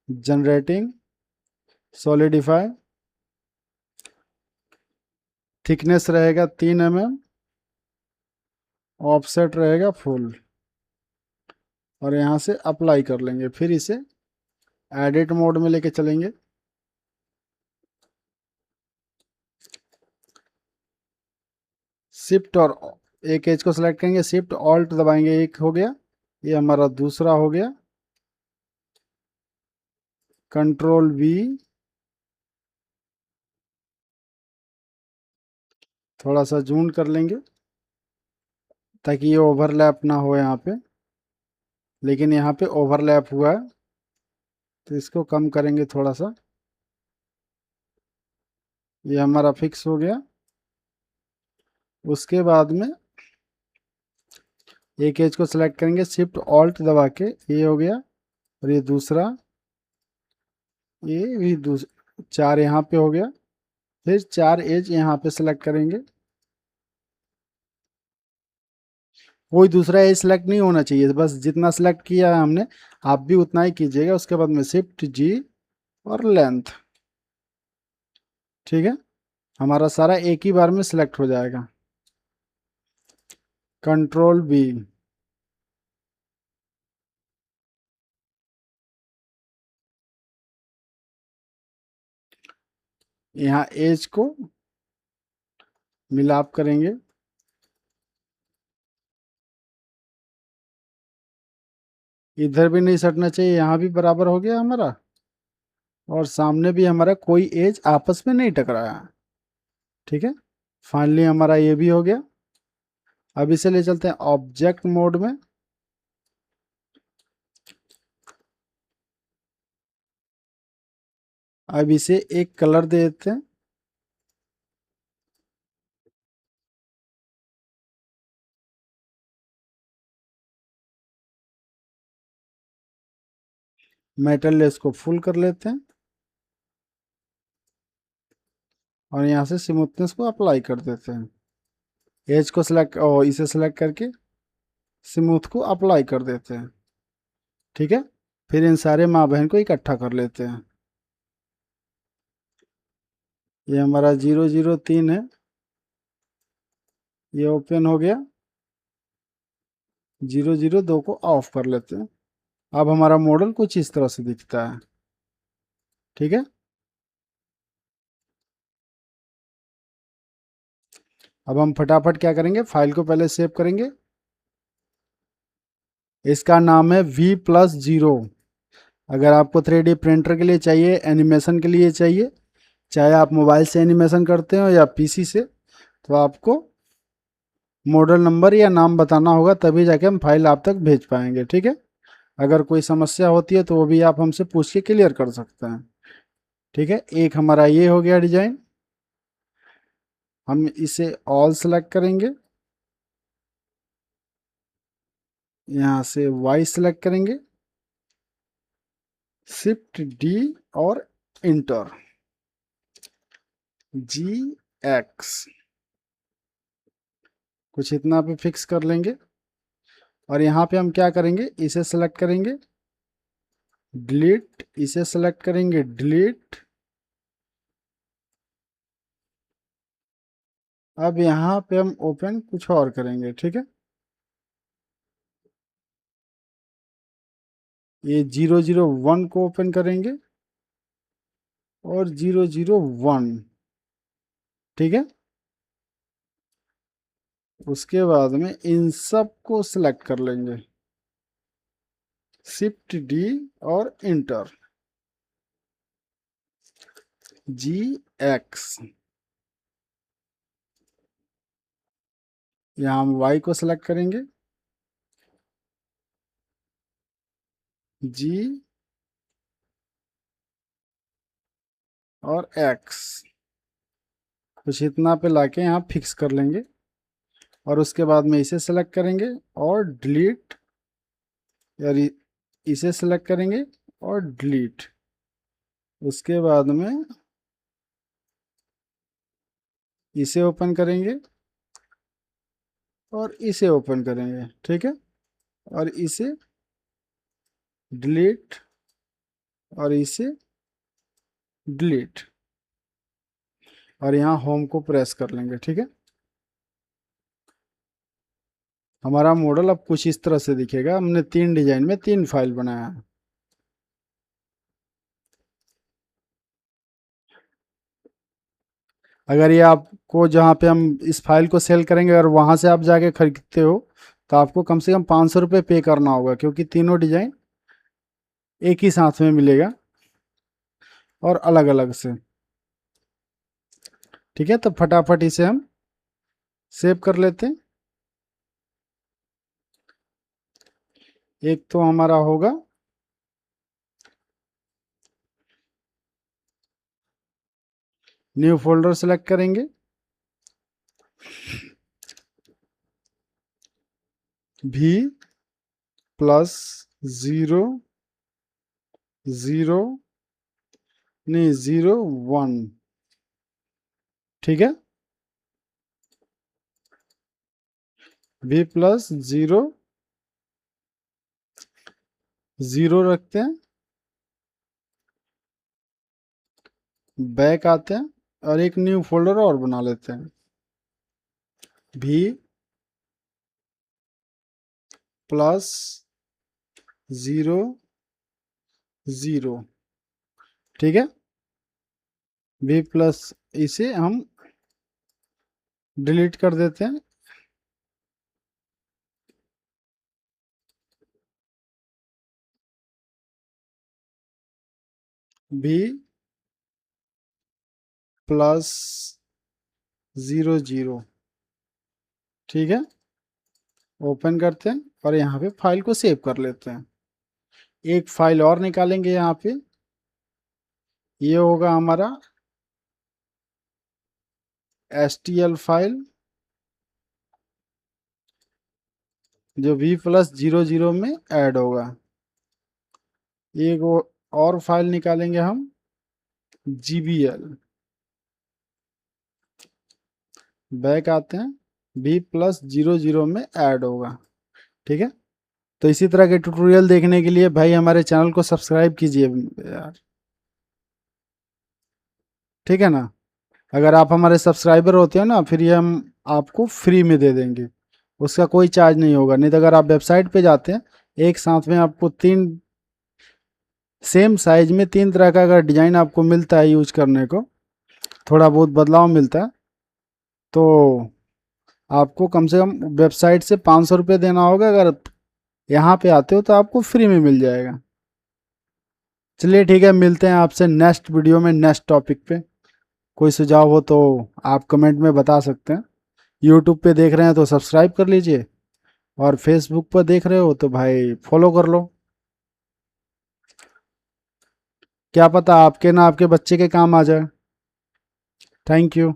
generating, solidify, thickness रहेगा 3 mm, ऑफसेट रहेगा फुल, और यहाँ से अप्लाई कर लेंगे। फिर इसे एडिट मोड में लेके चलेंगे। शिफ्ट और एक एज को सिलेक्ट करेंगे, शिफ्ट ऑल्ट दबाएंगे, एक हो गया, ये हमारा दूसरा हो गया। कंट्रोल वी, थोड़ा सा जूम कर लेंगे ताकि ये ओवरलैप ना हो यहाँ पे, लेकिन यहाँ पे ओवरलैप हुआ है तो इसको कम करेंगे थोड़ा सा। ये हमारा फिक्स हो गया। उसके बाद में एक एज को सिलेक्ट करेंगे, शिफ्ट ऑल्ट दबा के, ये हो गया, और ये दूसरा, ये भी चार यहाँ पे हो गया। फिर 4 एज यहाँ पे सिलेक्ट करेंगे। कोई दूसरा एज सिलेक्ट नहीं होना चाहिए, बस जितना सिलेक्ट किया है हमने आप भी उतना ही कीजिएगा। उसके बाद में शिफ्ट जी और लेंथ, ठीक है, हमारा सारा एक ही बार में सिलेक्ट हो जाएगा। कंट्रोल बी, यहाँ एज को मिलाप करेंगे। इधर भी नहीं सटना चाहिए, यहाँ भी बराबर हो गया हमारा, और सामने भी हमारा कोई एज आपस में नहीं टकराया। ठीक है, फाइनली हमारा ये भी हो गया। अब इसे ले चलते हैं ऑब्जेक्ट मोड में। अब इसे एक कलर दे देते हैं। मेटल लेस को फुल कर लेते हैं और यहाँ से स्मूथनेस को अप्लाई कर देते हैं। एज को सिलेक्ट और इसे सिलेक्ट करके स्मूथ को अप्लाई कर देते हैं। ठीक है, फिर इन सारे माँ बहन को इकट्ठा कर लेते हैं। ये हमारा 003 है, ये ओपन हो गया। 002 को ऑफ कर लेते हैं। अब हमारा मॉडल कुछ इस तरह से दिखता है। ठीक है, अब हम फटाफट क्या करेंगे, फाइल को पहले सेव करेंगे। इसका नाम है V+0। अगर आपको 3D प्रिंटर के लिए चाहिए, एनिमेशन के लिए चाहिए, चाहे आप मोबाइल से एनिमेशन करते हो या पीसी से, तो आपको मॉडल नंबर या नाम बताना होगा, तभी जाके हम फाइल आप तक भेज पाएंगे। ठीक है, अगर कोई समस्या होती है तो वो भी आप हमसे पूछ के क्लियर कर सकते हैं। ठीक है, एक हमारा ये हो गया डिजाइन। हम इसे ऑल सेलेक्ट करेंगे, यहाँ से वाई सेलेक्ट करेंगे, शिफ्ट डी और इंटर, जी एक्स, कुछ इतना पे फिक्स कर लेंगे। और यहाँ पे हम क्या करेंगे, इसे सेलेक्ट करेंगे, डिलीट, इसे सेलेक्ट करेंगे, डिलीट। अब यहाँ पे हम ओपन कुछ और करेंगे। ठीक है, ये 001 को ओपन करेंगे और 001। ठीक है, उसके बाद में इन सब को सिलेक्ट कर लेंगे, शिफ्ट डी और इंटर, जी एक्स। यहाँ हम वाई को सिलेक्ट करेंगे, जी और एक्स, कुछ इतना पे लाके यहाँ फिक्स कर लेंगे। और उसके बाद में इसे सेलेक्ट करेंगे और डिलीट, या इसे सेलेक्ट करेंगे और डिलीट। उसके बाद में इसे ओपन करेंगे और इसे ओपन करेंगे, ठीक है, और इसे डिलीट और इसे डिलीट, और यहाँ होम को प्रेस कर लेंगे, ठीक है। हमारा मॉडल अब कुछ इस तरह से दिखेगा। हमने 3 डिजाइन में 3 फाइल बनाया है। अगर ये आपको जहाँ पे हम इस फाइल को सेल करेंगे अगर वहाँ से आप जाके खरीदते हो तो आपको कम से कम 500 रुपये पे करना होगा, क्योंकि तीनों डिजाइन एक ही साथ में मिलेगा और अलग अलग से, ठीक है। तो फटाफट इसे हम सेव कर लेते हैं। एक तो हमारा होगा न्यू फोल्डर सेलेक्ट करेंगे, भी प्लस 0 0 नहीं 0 1, ठीक है। भी प्लस 0 0 रखते हैं, बैक आते हैं और एक न्यू फोल्डर और बना लेते हैं, भी प्लस 0 0, ठीक है। भी प्लस इसे हम डिलीट कर देते हैं, भी प्लस 0 0, ठीक है। ओपन करते हैं और यहाँ पे फाइल को सेव कर लेते हैं। एक फाइल और निकालेंगे यहाँ पे, ये होगा हमारा STL फाइल जो भी प्लस 0 0 में ऐड होगा। एक और फाइल निकालेंगे हम GBL, बैक आते हैं, भी प्लस 0 0 में ऐड होगा, ठीक है। तो इसी तरह के ट्यूटोरियल देखने के लिए भाई हमारे चैनल को सब्सक्राइब कीजिए यार, ठीक है ना। अगर आप हमारे सब्सक्राइबर होते हो ना फिर ये हम आपको फ्री में दे देंगे, उसका कोई चार्ज नहीं होगा। नहीं तो अगर आप वेबसाइट पे जाते हैं एक साथ में आपको 3 सेम साइज में 3 तरह का अगर डिजाइन आपको मिलता है यूज करने को, थोड़ा बहुत बदलाव मिलता है, तो आपको कम से कम वेबसाइट से 500 रुपये देना होगा। अगर यहाँ पे आते हो तो आपको फ्री में मिल जाएगा। चलिए ठीक है, मिलते हैं आपसे नेक्स्ट वीडियो में नेक्स्ट टॉपिक पे। कोई सुझाव हो तो आप कमेंट में बता सकते हैं। यूट्यूब पे देख रहे हैं तो सब्सक्राइब कर लीजिए, और फेसबुक पर देख रहे हो तो भाई फॉलो कर लो। क्या पता आपके ना आपके बच्चे के काम आ जाए। Thank you.